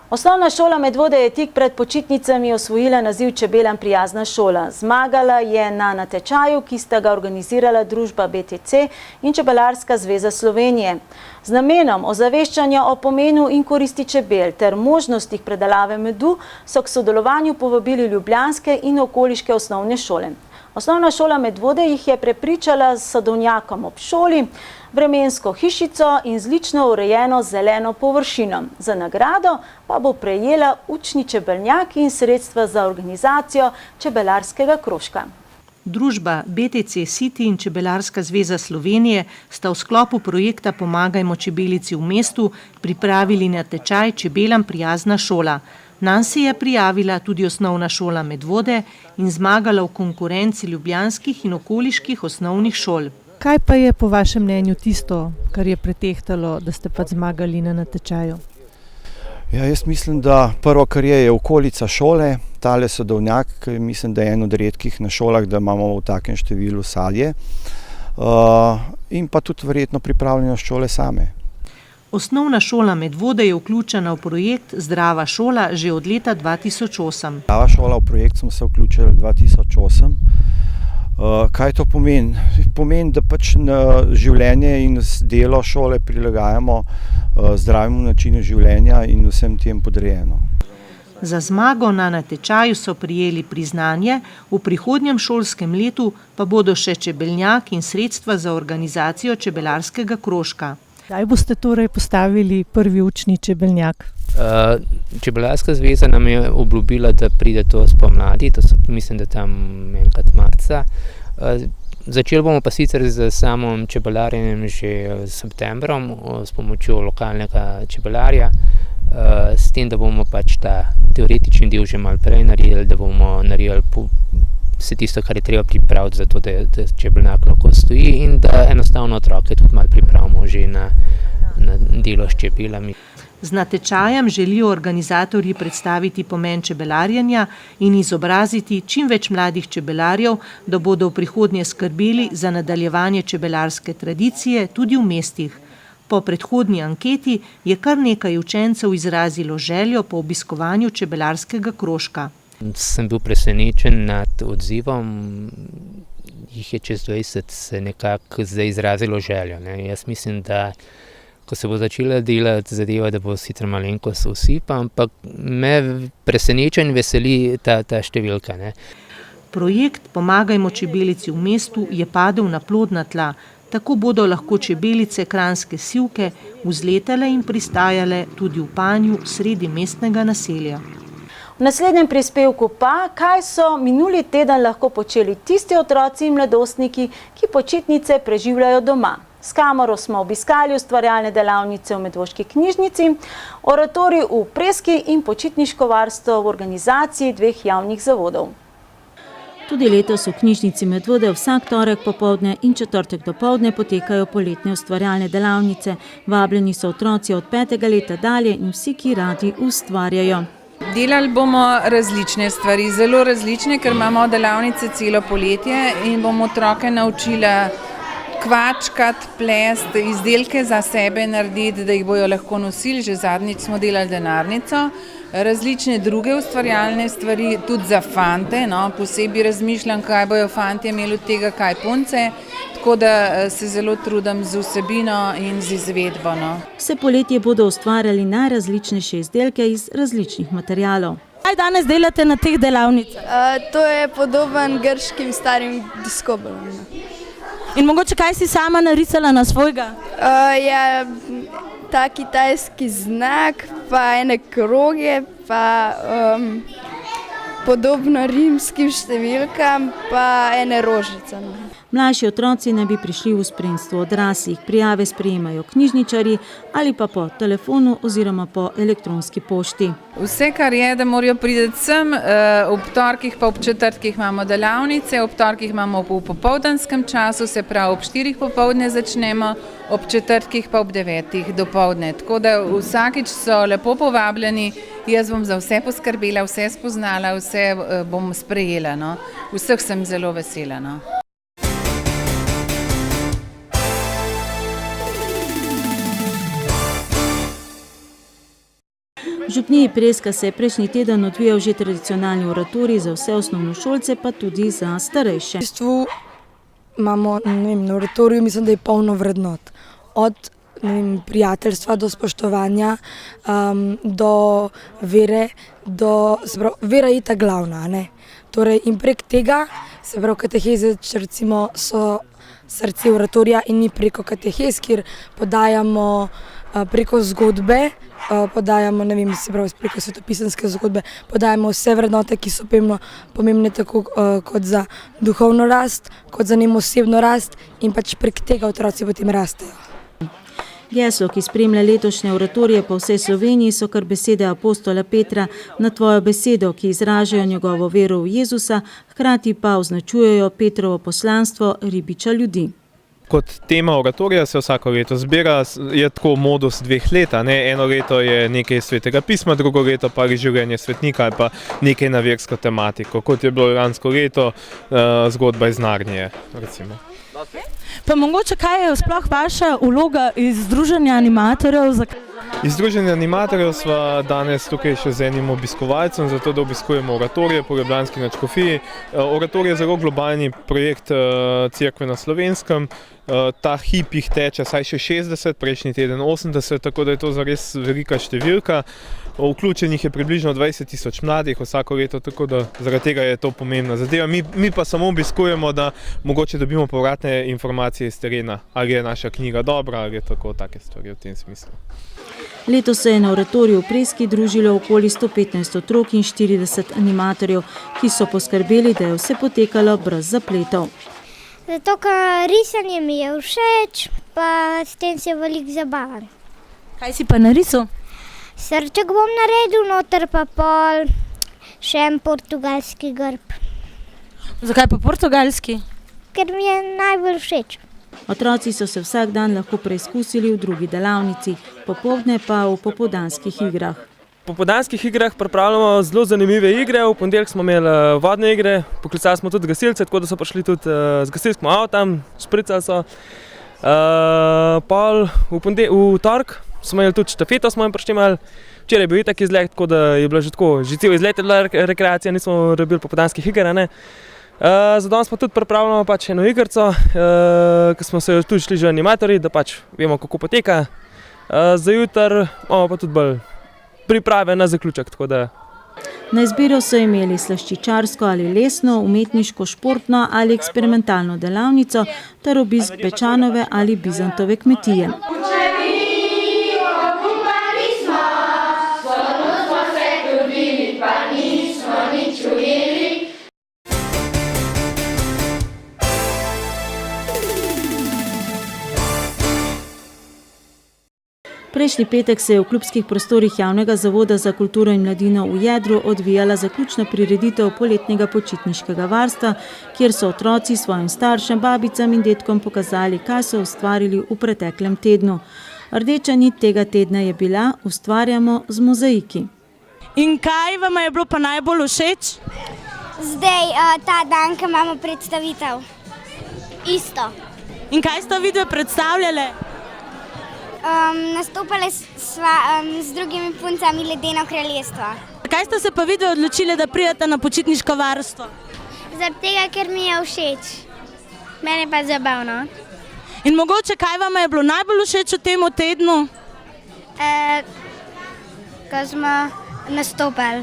Osnovna šola Medvode je tik pred počitnicami osvojila naziv Čebelam prijazna šola. Zmagala je na natečaju, ki sta ga organizirala družba BTC in Čebelarska zveza Slovenije. Z namenom ozaveščanja o pomenu in koristi čebel ter možnostih predelave medu so k sodelovanju povabili ljubljanske in okoliške osnovne šole. Osnovna šola Medvode jih je prepričala s sadovnjakom ob šoli, vremensko hišico in z lično urejeno zeleno površino. Za nagrado pa bo prejela učni čebelnjak in sredstva za organizacijo čebelarskega krožka. Družba BTC City in Čebelarska zveza Slovenije sta v sklopu projekta Pomagajmo čebelici v mestu pripravili natečaj Čebelam prijazna šola. Nanj se je prijavila tudi osnovna šola Medvode in zmagala v konkurenci ljubljanskih in okoliških osnovnih šol. Kaj pa je po vašem mnenju tisto, kar je pretehtalo, da ste pa zmagali na natečaju? Ja, jaz mislim, da prvo, kar je okolica šole, tale sadovnjak, mislim, da je en od redkih na šolah, da imamo v takem številu sadje, in pa tudi verjetno pripravljenost šole same. Osnovna šola Medvode je vključena v projekt Zdrava šola že od leta 2008. Zdrava šola v projekt smo se vključili 2008. Kaj to pomeni? Pomeni, da pač življenje in delo šole prilagajamo zdravemu načinu življenja in vsem tem podrejeno. Za zmago na natečaju so prijeli priznanje, v prihodnjem šolskem letu pa bodo še čebeljak in sredstva za organizacijo čebelarskega krožka. Kdaj boste torej postavili prvi učni čebeljak? Čebelarska zveza nam je obljubila, da pride to spomladi, to so, mislim, da tam enkrat marca. Začeli bomo pa sicer z samim čebelarjenjem že septembrom s pomočjo lokalnega čebelarja, s tem, da bomo pač ta teoretični del že malo prej naredili, da bomo naredili vse tisto, kar je treba pripraviti za to, da čebeljak lahko stoji in da enostavno otroke tudi malo pripravimo že na delo s čebelami. Z natečajem želijo organizatorji predstaviti pomen čebelarjenja in izobraziti čim več mladih čebelarjev, da bodo v prihodnje skrbeli za nadaljevanje čebelarske tradicije tudi v mestih. Po predhodni anketi je kar nekaj učencev izrazilo željo po obiskovanju čebelarskega krožka. Sem bil presenečen nad odzivom, jih je čez 20 se nekako zdaj izrazilo željo. Jaz mislim, da ko se bo začela delati zadeva, da bo sicer malenkost usipa, ampak me preseneča in veseli ta številka. Projekt Pomagajmo čebelici v mestu je padel na plodna tla. Tako bodo lahko čebelice kranjske sivke vzletale in pristajale tudi v Panju sredi mestnega naselja. V naslednjem prispevku pa, kaj so minuli teden lahko počeli tisti otroci in mladostniki, ki počitnice preživljajo doma. S kamero smo obiskali ustvarjalne delavnice v Medvoški knjižnici, oratorij v Preski in počitniško varstvo v organizaciji 2 javnih zavodov. Tudi letos v knjižnici Medvode vsak torek popoldne in četrtek dopoldne potekajo poletne ustvarjalne delavnice. Vabljeni so otroci od 5. leta dalje in vsi, ki radi ustvarjajo. Delali bomo različne stvari, zelo različne, ker imamo delavnice celo poletje in bomo otroke naučili kvačkati, plesti, izdelke za sebe narediti, da jih bojo lahko nosili. Že zadnjič smo delali denarnico, različne druge ustvarjalne stvari, tudi za fante. Posebej razmišljam, kaj bojo fantje imeli od tega, kaj punce. Tako da se zelo trudim z vsebino in z izvedbo. Vse poletje bodo ustvarjali najrazličnejše izdelke iz različnih materialov. Kaj danes delate na teh delavnicah? To je podoben grškim starim diskobolom. In mogoče kaj si sama narisala na svojega? Ta kitajski znak, pa ene kroge, pa podobno rimskim številkam, pa ene rožice. Mlajši otroci naj bi prišli v spremstvu odraslih. Prijave sprejemajo knjižničarji ali pa po telefonu oziroma po elektronski pošti. Vse, kar je, da morajo priti sem, ob torkih pa ob četrtkih imamo delavnice, ob torkih imamo v popoldanskem času, se pravi ob 4 popoldne začnemo, ob četrtkih pa ob 9 dopoldne. Tako da vsakič so lepo povabljeni, jaz bom za vse poskrbela, vse spoznala, vse bom sprejela. No. Vseh sem zelo vesela. No. V župniji Preska se je prejšnji teden odvijal že tradicionalni oratorij za vse osnovnošolce, pa tudi za starejše. V bistvu imamo na oratoriju, mislim, da je polno vrednot. Od prijateljstva do spoštovanja, do vere, vera je ta glavna. Ne? Torej, in prek tega, se pravi kateheze, recimo, so srce oratorija in mi preko katehez, kjer podajamo preko zgodbe, podajamo, ne vem, se pravi preko svetopisanske zgodbe, podajamo vse vrednote, ki so pomembne tako kot za duhovno rast, kot za njeno osebno rast in pač prek tega otroci potem rastejo. Geslo, ki spremlja letošnje oratorije po vsej Sloveniji, so kar besede apostola Petra na tvojo besedo, ki izražajo njegovo vero v Jezusa, hkrati pa označujejo Petrovo poslanstvo ribiča ljudi. Kot tema oratorija se vsako leto zbira, je tako modus 2 let. Eno leto je nekaj svetega pisma, drugo leto pa je življenje svetnika ali pa nekaj na versko tematiko, kot je bilo lansko leto zgodba iz Narnije, recimo. Pa mogoče, kaj je sploh vaša vloga iz Združenja animatorjev? Iz Združenja animatorjev sva danes tukaj še z enim obiskovalcem, zato da obiskujemo oratorije po ljubljanski nadškofiji. Oratorij je zelo globalni projekt Cerkve na Slovenskem. Ta hip jih teče saj še 60, prejšnji teden 80, tako da je to zares velika številka. Vključenih je približno 20 000 mladih vsako leto, tako da zaradi tega je to pomembna zadeva. Mi pa samo obiskujemo, da mogoče dobimo povratne informacije iz terena, ali je naša knjiga dobra, ali je tako, take stvari v tem smislu. Letos se je na oratoriju v Preski družilo okoli 115 otrok in 40 animatorjev, ki so poskrbeli, da je vse potekalo brez zapletov. Zato, ker risanje mi je všeč, pa s tem se veliko zabavam. Kaj si pa narisal? Srček bom naredil, noter pa pol še en portugalski grb. Zakaj pa portugalski? Ker mi je najbolj všeč. Otroci so se vsak dan lahko preizkusili v drugi delavnici, popoldne pa v popoldanskih igrah. Po popoldanskih igrah pripravljamo zelo zanimive igre. V ponedeljek smo imeli vodne igre, poklicali smo tudi gasilce, tako da so prišli tudi z gasilskim avtom, špricali so. V torek smo imeli tudi štafeto, smo jim prištemali. Včeraj je bil itak izlet, tako da je bilo že tako, že cel izlet je bila rekreacija, nismo rabili popoldanskih iger. Za danes pa tudi pripravljamo pač eno igrico, ki smo se tudi šli že animatorji, da pač vemo, kako poteka. Za jutri imamo pa tudi bolj priprave na zaključek. Na izbiro so imeli slaščičarsko ali lesno, umetniško, športno ali eksperimentalno delavnico ter obisk Pečanove ali Bizantove kmetije. Prejšnji petek se je v klubskih prostorih Javnega zavoda za kulturo in mladino v Jedru odvijala zaključna prireditev poletnega počitniškega varstva, kjer so otroci svojim staršem, babicam in dedkom pokazali, kaj so ustvarili v preteklem tednu. Rdeča nit tega tedna je bila: ustvarjamo z mozaiki. In kaj vam je bilo pa najbolj všeč? Zdaj, ta dan, ko imamo predstavitev. Isto. In kaj sta vidve predstavljale? Nastopale sva z drugimi puncami Ledeno kraljestvo. Zakaj ste se pa vidve odločili, da pridete na počitniško varstvo? Zaradi tega, ker mi je všeč. Mene pa zabavno. In mogoče, kaj vam je bilo najbolj všeč v tem tednu? Ko smo nastopali.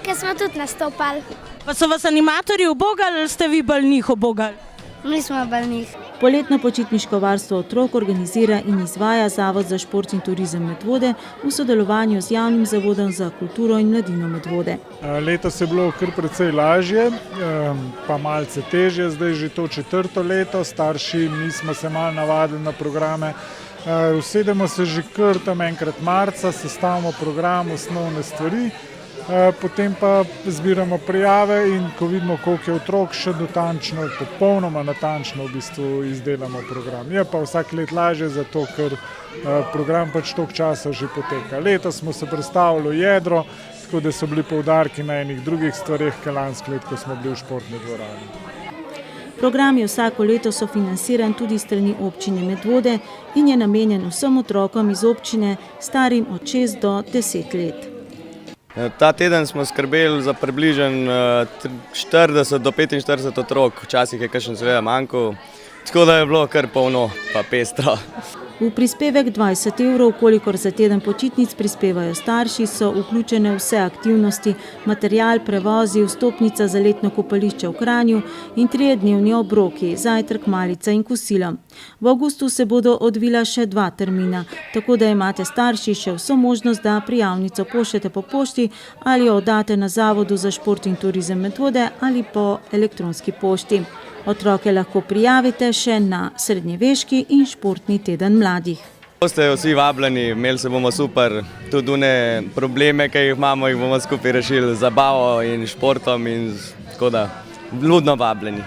Ko smo tudi nastopali. Pa so vas animatorji ubogali ali ste vi bolj njih ubogali? Mi smo balnih. Poletno počitniško varstvo otrok organizira in izvaja Zavod za šport in turizem Medvode v sodelovanju z javnim zavodom za kulturo in mladino Medvode. Letos je bilo kar precej lažje, pa malce težje, zdaj že to 4. leto, starši nismo se malo navadili na programe. Usedemo se že kar tam enkrat marca, sestavimo program, osnovne stvari, potem pa zbiramo prijave in ko vidimo, koliko je otrok, še dotančno, popolnoma natančno v bistvu izdelamo program. Je pa vsak let lažje, zato ker program pač toliko časa že poteka. Letos smo se predstavili v jedro, tako da so bili poudarki na enih drugih stvareh, kot lansko leto, ko smo bili v športni dvorani. Program je vsako leto sofinanciran tudi strani občine Medvode in je namenjen vsem otrokom iz občine starim od 6 do 10 let. Ta teden smo skrbeli za približno 40 do 45 otrok, včasih je kakšen seveda manjkal, tako da je bilo kar polno pa pestro. V prispevek 20 €, kolikor za teden počitnic prispevajo starši, so vključene vse aktivnosti, material, prevozi, vstopnica za letno kopališče v Kranju in 3-dnevni obroki, zajtrk, malica in kosilo. V avgustu se bodo odvila še 2 termina, tako da imate starši še vso možnost, da prijavnico pošljete po pošti ali jo oddate na Zavodu za šport in turizem Medvode ali po elektronski pošti. Otroke lahko prijavite še na srednjeveški in športni teden mladih. Ste vsi vabljeni, imeli se bomo super, tudi one probleme, ki jih imamo, jih bomo skupaj rešili z zabavo in športom in tako da vljudno vabljeni.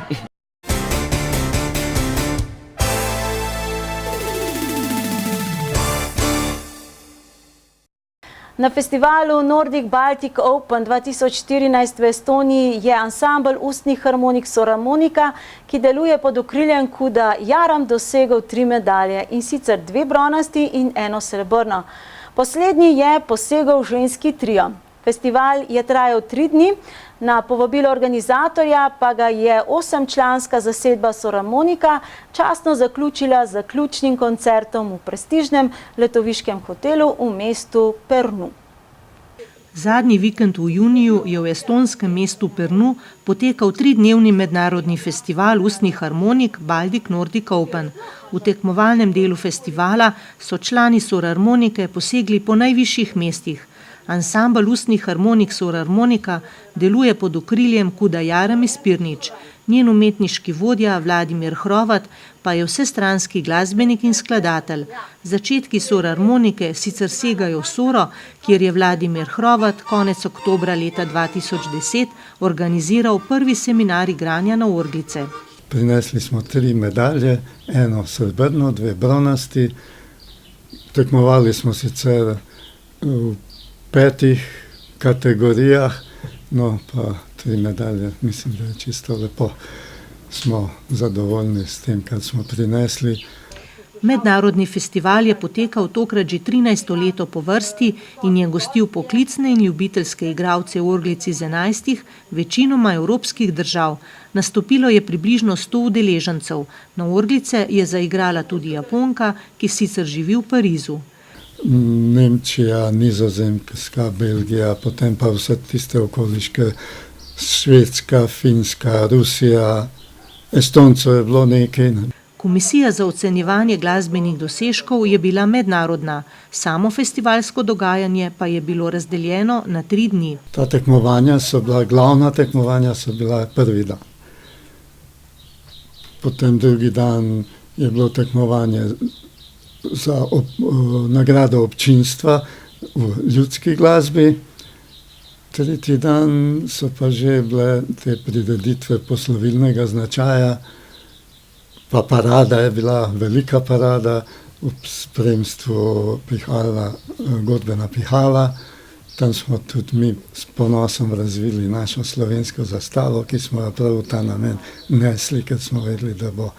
Na festivalu Nordic Baltic Open 2014 v Estoniji je ansambl ustnih harmonik Solarmonika, ki deluje pod okriljem KUD-a Jaram, dosegel 3 medalje, in sicer 2 bronasti in 1 srebrno. Poslednji je posegel ženski trio. Festival je trajal 3 dni, na povabilo organizatorja pa ga je 8-članska zasedba Solarmonika častno zaključila z zaključnim koncertom v prestižnem letoviškem hotelu v mestu Pernu. Zadnji vikend v juniju je v estonskem mestu Pernu potekal 3-dnevni mednarodni festival ustnih harmonik Baltic Nordic Open. V tekmovalnem delu festivala so člani Solarmonike posegli po najvišjih mestih. Ansambl ustnih harmonik Solarmonika deluje pod okriljem KUD-a Jaram iz Pirnič. Njen umetniški vodja Vladimir Hrovat pa je vsestranski glasbenik in skladatelj. Začetki Solarmonike sicer segajo v Soro, kjer je Vladimir Hrovat konec oktobra leta 2010 organiziral prvi seminar igranja na orglice. Prinesli smo 3 medalje, 1 srebrno, 2 bronasti. Tekmovali smo sicer v 5 kategorijah, no pa 3 medalje, mislim, da je čisto lepo. Smo zadovoljni s tem, kar smo prinesli. Mednarodni festival je potekal tokrat že 13. leto po vrsti in je gostil poklicne in ljubiteljske igralce v orglici z 11 večinoma evropskih držav. Nastopilo je približno 100 udeležencev. Na orglice je zaigrala tudi Japonka, ki sicer živi v Parizu. Nemčija, Nizozemska, Belgija, potem pa vse tiste okoliške, Švedska, Finska, Rusija, Estoncev je bilo nekaj. Komisija za ocenjevanje glasbenih dosežkov je bila mednarodna, samo festivalsko dogajanje pa je bilo razdeljeno na 3 dni. Ta tekmovanja so bila, glavna tekmovanja so bila prvi dan. Potem drugi dan je bilo tekmovanje za nagrado občinstva v ljudski glasbi. Tretji dan so pa že bile te prireditve poslovilnega značaja, pa parada je bila, velika parada, v spremstvu pihala, godbena pihala. Tam smo tudi mi s ponosom razvili našo slovensko zastavo, ki smo jo prav v ta namen nesli, ker smo vedeli, da bo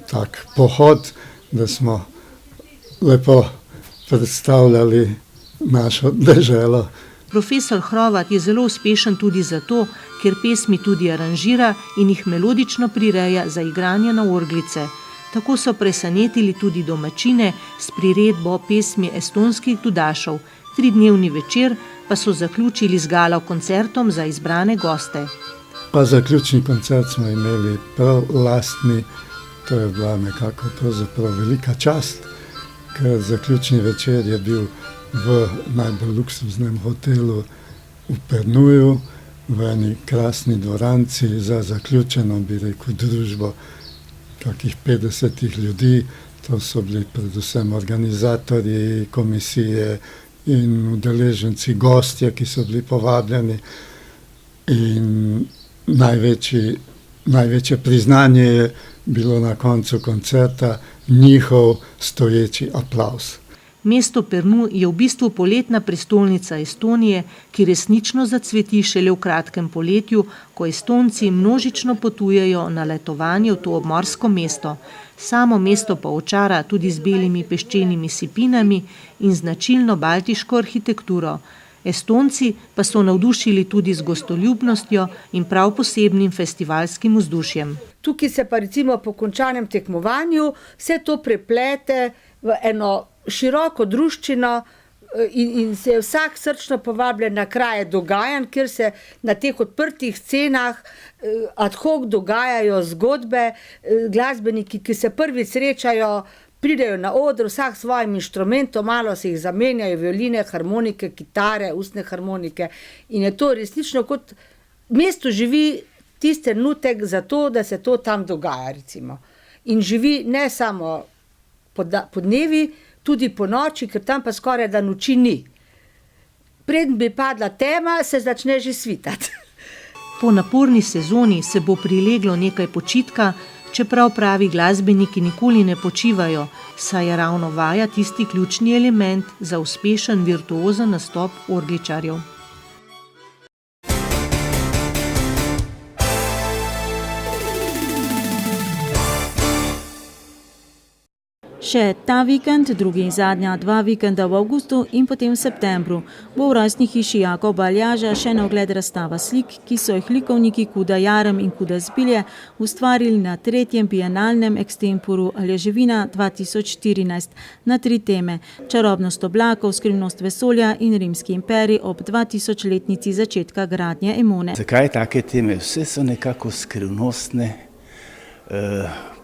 tak pohod, da smo lepo predstavljali našo deželo. Profesor Hrovat je zelo uspešen tudi zato, ker pesmi tudi aranžira in jih melodično prireja za igranje na orglice. Tako so presenetili tudi domačine s priredbo pesmi estonskih dudašov. 3-dnevni večer pa so zaključili z gala koncertom za izbrane goste. Pa zaključni koncert smo imeli prav lastni, to je bila nekako pravzaprav velika čast, ker zaključni večer je bil v najbolj luksuznem hotelu v Pernuju, v eni krasni dvoranci za zaključeno, bi rekel, družbo kakih 50 ljudi. To so bili predvsem organizatorji, komisije in udeleženci, gostje, ki so bili povabljeni. In največje priznanje je bilo na koncu koncerta njihov stoječi aplavz. Mesto Pernu je v bistvu poletna prestolnica Estonije, ki resnično zacveti šele v kratkem poletju, ko Estonci množično potujejo na letovanje v to obmorsko mesto. Samo mesto pa očara tudi z belimi peščenimi sipinami in značilno baltiško arhitekturo. Estonci pa so navdušili tudi z gostoljubnostjo in prav posebnim festivalskim vzdušjem. Tukaj se pa recimo po končanem tekmovanju vse to preplete v eno široko druščino in se je vsak srčno povabljen na kraje dogajanj, kjer se na teh odprtih scenah ad hoc dogajajo zgodbe, glasbeniki, ki se prvi srečajo, pridejo na oder, vsak s svojim inštrumentom, malo se jih zamenjajo, violine, harmonike, kitare, ustne harmonike in je to resnično kot mesto živi tisti trenutek za to, da se to tam dogaja, recimo. In živi ne samo po dnevi, tudi po noči, ker tam pa skoraj da noči ni. Preden bi padla tema, se začne že svitati. Po naporni sezoni se bo prileglo nekaj počitka, čeprav pravi glasbeniki nikoli ne počivajo, saj je ravno vaja tisti ključni element za uspešen virtuozen nastop orgličarjev. Še ta vikend, drugi in zadnja 2 vikenda v avgustu in potem v septembru, bo v rojstni hiši Jakoba Aljaža še na ogled razstava slik, ki so jih likovniki Kuda Jarem in Kuda Zbilje ustvarili na 3. bienalnem extemporu Aljaževina 2014 na 3 teme: čarobnost oblakov, skrivnost vesolja in rimski imperij ob 2000-letnici začetka gradnje Emone. Zakaj take teme? Vse so nekako skrivnostne,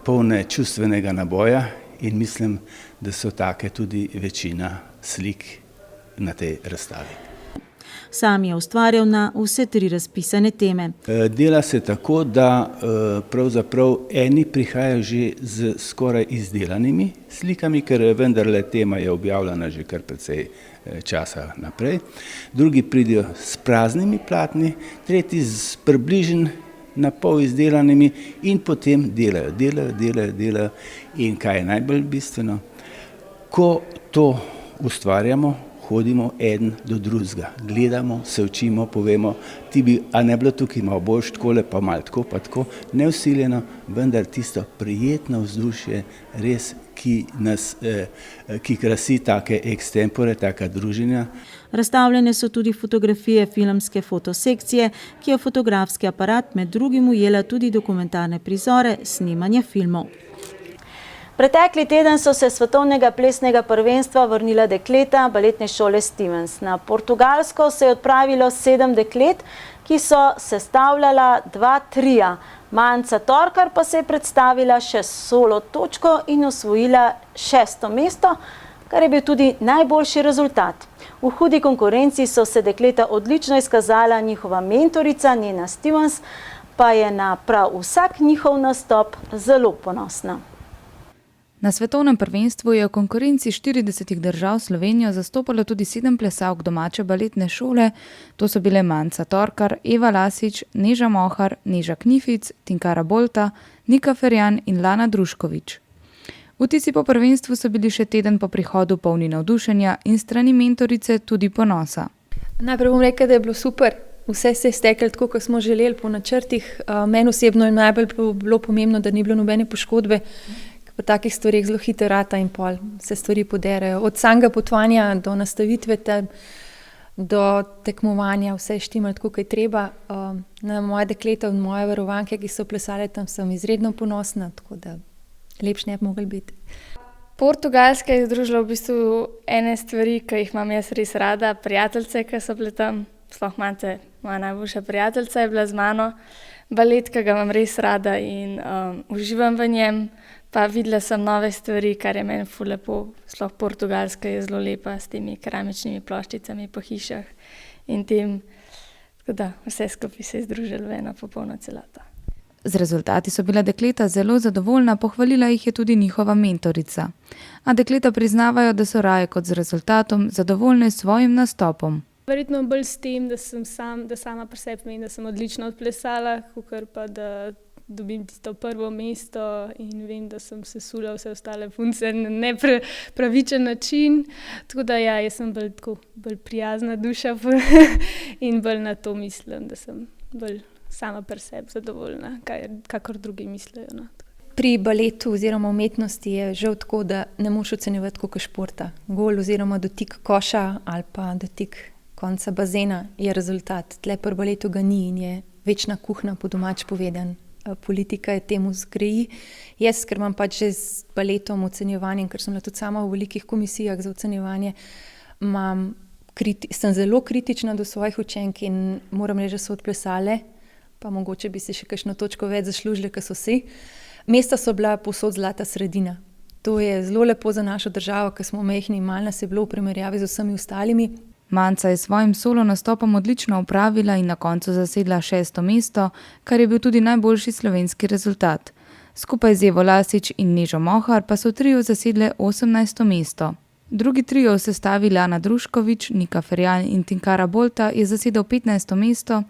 polne čustvenega naboja. In mislim, da so take tudi večina slik na tej razstavi. Sam je ustvarjal na vse 3 razpisane teme. Dela se tako, da pravzaprav eni prihajajo že z skoraj izdelanimi slikami, ker vendarle tema je objavljena že kar precej časa naprej. Drugi pridejo s praznimi platni, tretji s približno na pol izdelanimi in potem delajo. In kaj je najbolj bistveno? Ko to ustvarjamo, hodimo eden do drugega, gledamo, se učimo, povemo, ti bi, a ne bilo tukaj malo boljš takole, pa malo tako, pa tako, neusiljeno, vendar tisto prijetno vzdušje res, ki krasi take extempore, taka druženja. Razstavljene so tudi fotografije filmske fotosekcije, ki je fotografski aparat med drugim ujela tudi dokumentarne prizore, snemanje filmov. Pretekli teden so se svetovnega plesnega prvenstva vrnila dekleta baletne šole Stevens. Na Portugalsko se je odpravilo 7 deklet, ki so sestavljala 2 tria. Manca Torkar pa se je predstavila še solo točko in osvojila 6. mesto, kar je bil tudi najboljši rezultat. V hudi konkurenci so se dekleta odlično izkazala, njihova mentorica Nena Stevens pa je na prav vsak njihov nastop zelo ponosna. Na svetovnem prvenstvu je v konkurenci 40 držav Slovenijo zastopalo tudi 7 plesalk domače baletne šole. To so bile Manca Torkar, Eva Lasič, Neža Mohar, Neža Knific, Tinkara Bolta, Nika Ferjan in Lana Druškovič. Vtisi po prvenstvu so bili še teden po prihodu polni navdušenja in strani mentorice tudi ponosa. Najprej bom rekel, da je bilo super. Vse se je steklo tako, kot smo želeli po načrtih. Meni osebno je najbolj bilo pomembno, da ni bilo nobene poškodbe. Po takih stvarih zelo hitro rata in pol se stvari poderejo. Od samega potovanja do nastavitve, do tekmovanja, vse je štimalo tako, kot je treba. Na moje dekleta in moje varovanke, ki so plesale tam, sem izredno ponosna, tako da lepš ne bi mogli biti. Portugalska je združila v bistvu ene stvari, ki jih imam jaz res rada, prijateljice, ki so bile tam, sploh Mance, moja najboljša prijateljica je bila z mano. balet, ki ga imam res rada in uživam v njem. Pa videla sem nove stvari, kar je meni ful lepo. Sploh Portugalska je zelo lepa s temi keramičnimi ploščicami po hišah in tem. Tako da vse skupaj se je združilo v eno popolno celoto. Z rezultati so bila dekleta zelo zadovoljna, pohvalila jih je tudi njihova mentorica. A dekleta priznavajo, da so raje kot z rezultatom zadovoljne s svojim nastopom. Verjetno bolj s tem, da sama pri sebi menim, da sem odlično odplesala, kakor pa da dobim tisto prvo mesto in vem, da sem sesula vse ostale punce na nepravičen način. Tako da ja, jaz sem bolj prijazna duša in bolj na to mislim, da sem bolj sama pri sebi zadovoljna, kakor drugi mislijo. No. Pri baletu oziroma umetnosti je žal tako, da ne moš ocenjevati kot športa. Gol oziroma dotik koša ali pa dotik konca bazena je rezultat. Tle pri baletu ga ni in je večna kuhna, po domač povedan. Politika je temu zgreji. Jaz, ker imam pač že z baletom ocenjevanjem, ker sem bila tudi sama v velikih komisijah za ocenjevanje, sem zelo kritična do svojih učenk in moram reči, da so odplesale, pa mogoče bi se še kakšno točko več zaslužile, kot so si. Mesta so bila povsod zlata sredina. To je zelo lepo za našo državo, ker smo majhni in malo nas je bilo v primerjavi z vsemi ostalimi. Manca je s svojim solo nastopom odlično opravila in na koncu zasedla 6. mesto, kar je bil tudi najboljši slovenski rezultat. Skupaj z Evo Lasič in Nežo Mohar pa so trio zasedle 18. mesto. Drugi trio v sestavi Lana Druškovič, Nika Ferjan in Tinkara Bolta je zasedel 15. mesto,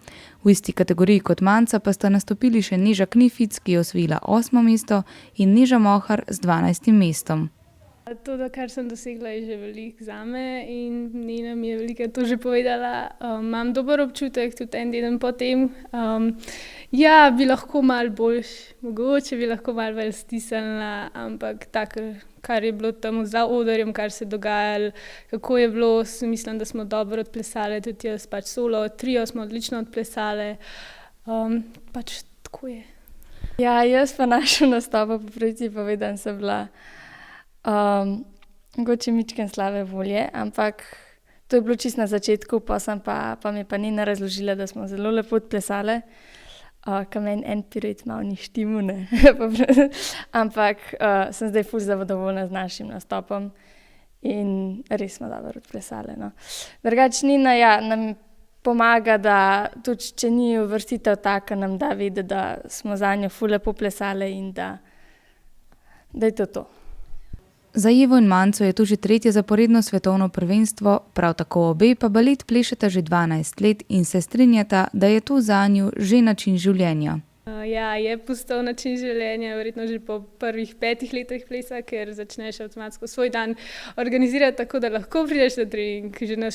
v isti kategoriji kot Manca pa sta nastopili še Neža Knific, ki je osvojila 8. mesto, in Neža Mohar z 12. mestom. To, kar sem dosegla, je že veliko zame in Nina mi je veliko to že povedala. Imam dober občutek tudi en teden potem. Ja, bi lahko malo boljš, mogoče bi lahko malo več stisnila, ampak tako, kar je bilo tam za odrjem, kar se je dogajalo, kako je bilo, mislim, da smo dobro odplesali, tudi jaz pač solo, trio smo odlično odplesali, pač tako je. Ja, jaz pa našo nastopo po pravici povedan sem bila mogoče mičken slabe volje, ampak to je bilo čisto na začetku, pa mi pa Nina razložila, da smo zelo lepo odplesali, ka meni en piruet malo ni štimu, ne. Ampak sem zdaj ful zadovoljna z našim nastopom in res smo dobro odplesali, no. Drugače Nina, ja, nam pomaga, da tudi če ni uvrstitev taka, nam da vedeti, da smo zanjo ful lepo plesali in da je to. Za Evo in Manco je to že 3. zaporedno svetovno prvenstvo, prav tako obe pa balet plešeta že 12 let in se strinjata, da je to zanju že način življenja. Ja, je postal način življenja, verjetno že po prvih 5 letih plesa, ker začneš avtomatsko svoj dan organizirati tako, da lahko prideš na trening. Že na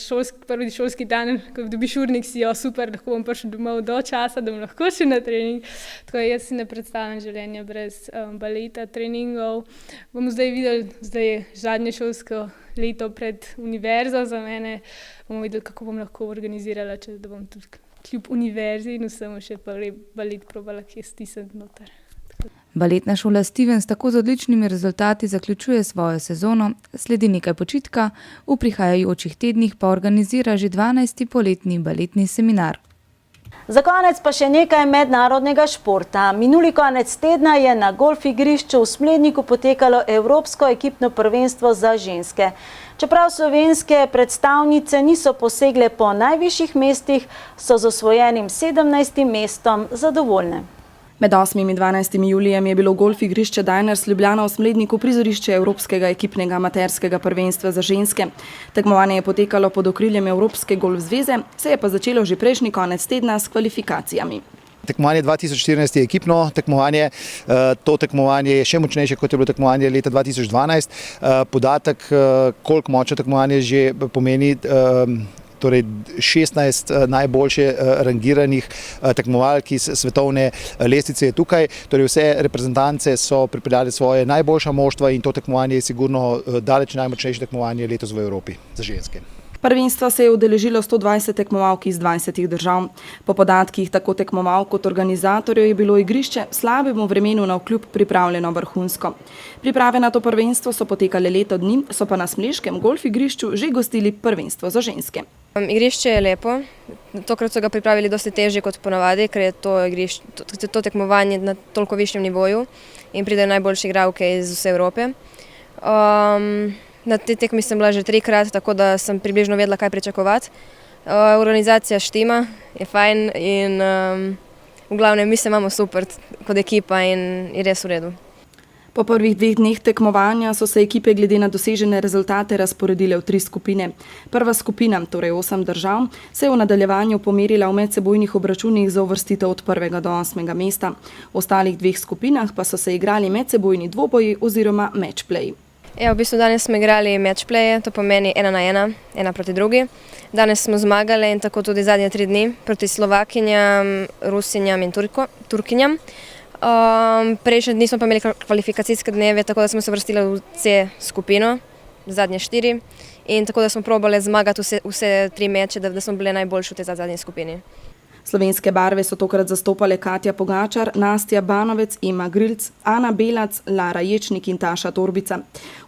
prvi šolski dan, ko dobiš urnik, si super, lahko bom prišel domov do časa, da bom lahko šel na trening. Tako jaz si ne predstavljam življenja brez baleta, treningov. Bomo zdaj videli, zdaj je zadnje šolsko leto pred univerzo za mene, bomo videli, kako bom lahko organizirala, da bom tudi kljub univerzi in vsemu še balet probala, ki je stisniti noter. Baletna šola Stevens tako z odličnimi rezultati zaključuje svojo sezono, sledi nekaj počitka, v prihajajočih tednih pa organizira že 12. poletni baletni seminar. Za konec pa še nekaj mednarodnega športa. Minuli konec tedna je na golf igrišču v Smledniku potekalo Evropsko ekipno prvenstvo za ženske. Čeprav slovenske predstavnice niso posegle po najvišjih mestih, so z osvojenim 17. mestom zadovoljne. Med 8. in 12. julijem je bilo golf igrišče Diners Ljubljana v Smledniku prizorišče Evropskega ekipnega amaterskega prvenstva za ženske. Tekmovanje je potekalo pod okriljem Evropske golf zveze, se je pa začelo že prejšnji konec tedna s kvalifikacijami. Tekmovanje 2014 je ekipno tekmovanje, to tekmovanje je še močnejše, kot je bilo tekmovanje leta 2012. Podatek, koliko močno tekmovanje že pomeni, torej 16 najboljše rangiranih tekmovalk iz svetovne lestvice je tukaj. Torej vse reprezentance so pripeljali svoje najboljša moštva in to tekmovanje je sigurno daleč najmočnejše tekmovanje letos v Evropi za ženske. Prvenstva se je udeležilo 120 tekmovalk iz 20 držav. Po podatkih tako tekmovalk kot organizatorjev je bilo igrišče slabemu vremenu navkljub pripravljeno vrhunsko. Priprave na to prvenstvo so potekale leto dni, so pa na smleškem golf igrišču že gostili prvenstvo za ženske. Igrišče je lepo. Tokrat so ga pripravili dosti težje kot ponavadi, ker je to tekmovanje na toliko višjem nivoju in pridejo najboljše igralke iz vse Evrope. Na tej tekmi sem bila že 3-krat, tako da sem približno vedela, kaj pričakovati. Organizacija štima, je fajn in v glavnem mi se imamo super kot ekipa in je res v redu. Po prvih 2 dneh tekmovanja so se ekipe glede na dosežene rezultate razporedile v 3 skupine. Prva skupina, torej 8 držav, se je v nadaljevanju pomerila v medsebojnih obračunih za uvrstitev od 1. do 8. mesta. V ostalih 2 skupinah pa so se igrali medsebojni dvoboji oziroma matchplay. V bistvu danes smo igrali matchplaye, to pomeni 1-1, 1 proti 2. Danes smo zmagali in tako tudi zadnje 3 dni proti Slovakinjam, Rusinjam in Turkinjam. Prejšnje dni smo pa imeli kvalifikacijske dneve, tako da smo se vrstili v C skupino, zadnje 4, in tako da smo probali zmagati vse 3 meče, da smo bili najboljši v tej zadnji skupini. Slovenske barve so tokrat zastopale Katja Pogačar, Nastja Banovec, Ema Grilc, Ana Belac, Lara Ječnik in Taša Torbica.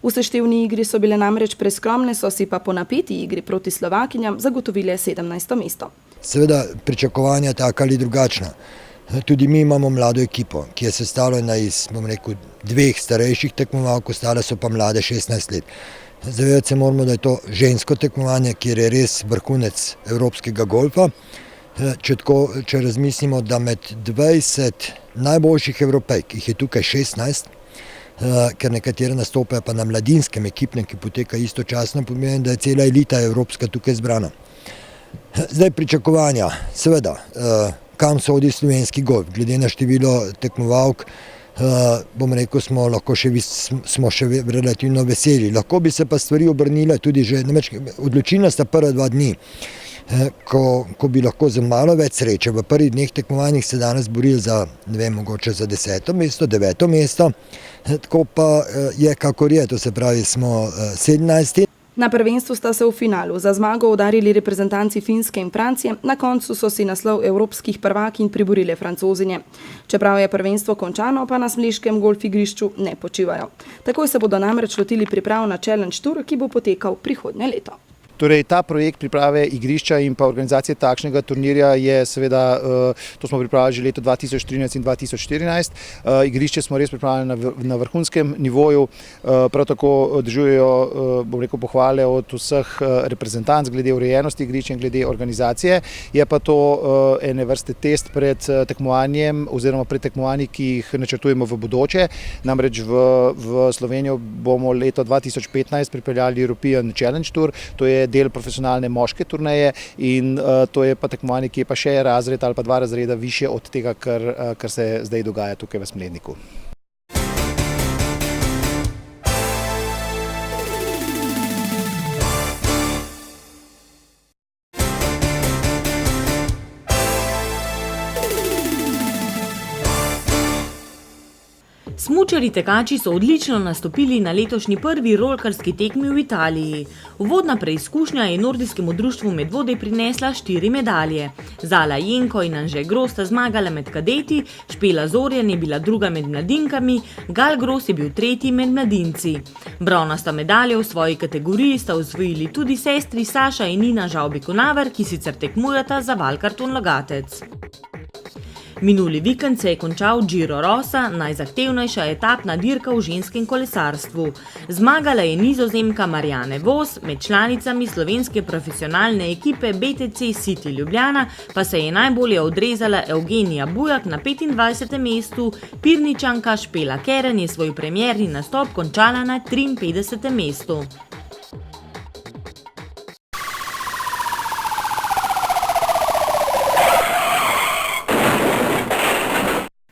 V seštevni igri so bile namreč preskromne, so si pa po napeti igri proti Slovakinjam zagotovile 17. mesto. Seveda pričakovanja taka ali drugačna. Tudi mi imamo mlado ekipo, ki je sestavljena iz, 2 starejših tekmovalk, ostale so pa mlade 16 let. Zavedati se moramo, da je to žensko tekmovanje, kjer je res vrhunec evropskega golfa. Če razmislimo, da med 20 najboljših Evropejk, jih je tukaj 16, ker nekatere nastopajo pa na mladinskem ekipnem, ki poteka istočasno, pomeni, da je cela elita evropska tukaj zbrana. Zdaj pričakovanja, seveda, kam sodi slovenski golf, glede na število tekmovalk, smo še relativno veseli. Lahko bi se pa stvari obrnile tudi že, odločilna sta prva 2 dni, ko bi lahko za malo več sreče. V prvih dneh tekmovanjih se danes borili za, mogoče za 10. mesto, 9. mesto, tako pa je kakor je, to se pravi smo 17. Na prvenstvu sta se v finalu za zmago udarili reprezentanci Finske in Francije, na koncu so si naslov evropskih prvakinj priborile Francozinje. Čeprav je prvenstvo končano, pa na smleškem golf igrišču ne počivajo. Takoj se bodo namreč lotili priprav na Challenge Tour, ki bo potekal prihodnje leto. Torej, ta projekt priprave igrišča in pa organizacije takšnega turnirja je seveda, to smo pripravili že leto 2013 in 2014. Igrišče smo res pripravili na vrhunskem nivoju, prav tako držujejo, pohvale od vseh reprezentanc glede urejenosti igrišča in glede organizacije. Je pa to ene vrste test pred tekmovanjem oziroma pred tekmovanji, ki jih načrtujemo v bodoče. Namreč v Slovenijo bomo leto 2015 pripeljali European Challenge Tour, to je del profesionalne moške turneje in to je pa tekmovanje, ki je pa še razred ali pa 2 razreda više od tega, kar se zdaj dogaja tukaj v Smledniku. Smučarji tekači so odlično nastopili na letošnji prvi rolkarski tekmi v Italiji. Uvodna preizkušnja je nordijskemu društvu Medvode prinesla 4 medalje. Zala Jenko in Anže Gros sta zmagala med kadeti, Špela Zorjan je bila druga med mladinkami, Gal Gros je bil tretji med mladinci. Bronasta medalja v svoji kategoriji sta osvojili tudi sestri Saša in Nina Žavbi-Konaver, ki sicer tekmujeta za valkarton Logatec. Minuli vikend se je končal Giro Rosa, najzahtevnejša etapna dirka v ženskem kolesarstvu. Zmagala je Nizozemka Marianne Vos, med članicami slovenske profesionalne ekipe BTC City Ljubljana pa se je najbolje odrezala Evgenija Bujak na 25. mestu, Pirničanka Špela Keren je svoj premierni nastop končala na 53. mestu.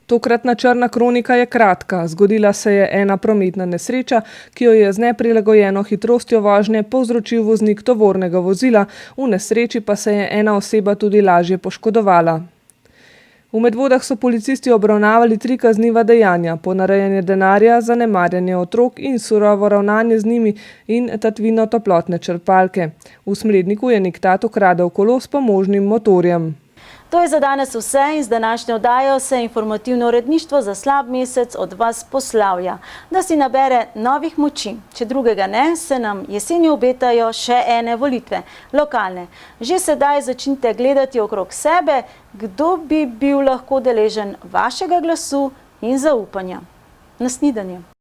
Tokratna črna kronika je kratka. Zgodila se je ena prometna nesreča, ki jo je z neprilagojeno hitrostjo vožnje povzročil voznik tovornega vozila, v nesreči pa se je ena oseba tudi lažje poškodovala. V Medvodah so policisti obravnavali 3 kazniva dejanja: ponarejanje denarja, zanemarjanje otrok in surovo ravnanje z njimi in tatvino toplotne črpalke. V Smledniku je nektat ukradel kolo s pomožnim motorjem. To je za danes vse in z današnjo oddajo se informativno uredništvo za slab mesec od vas poslavlja, da si nabere novih moči. Če drugega ne, se nam jeseni obetajo še ene volitve, lokalne. Že sedaj začnite gledati okrog sebe, kdo bi bil lahko deležen vašega glasu in zaupanja. Na snidenje.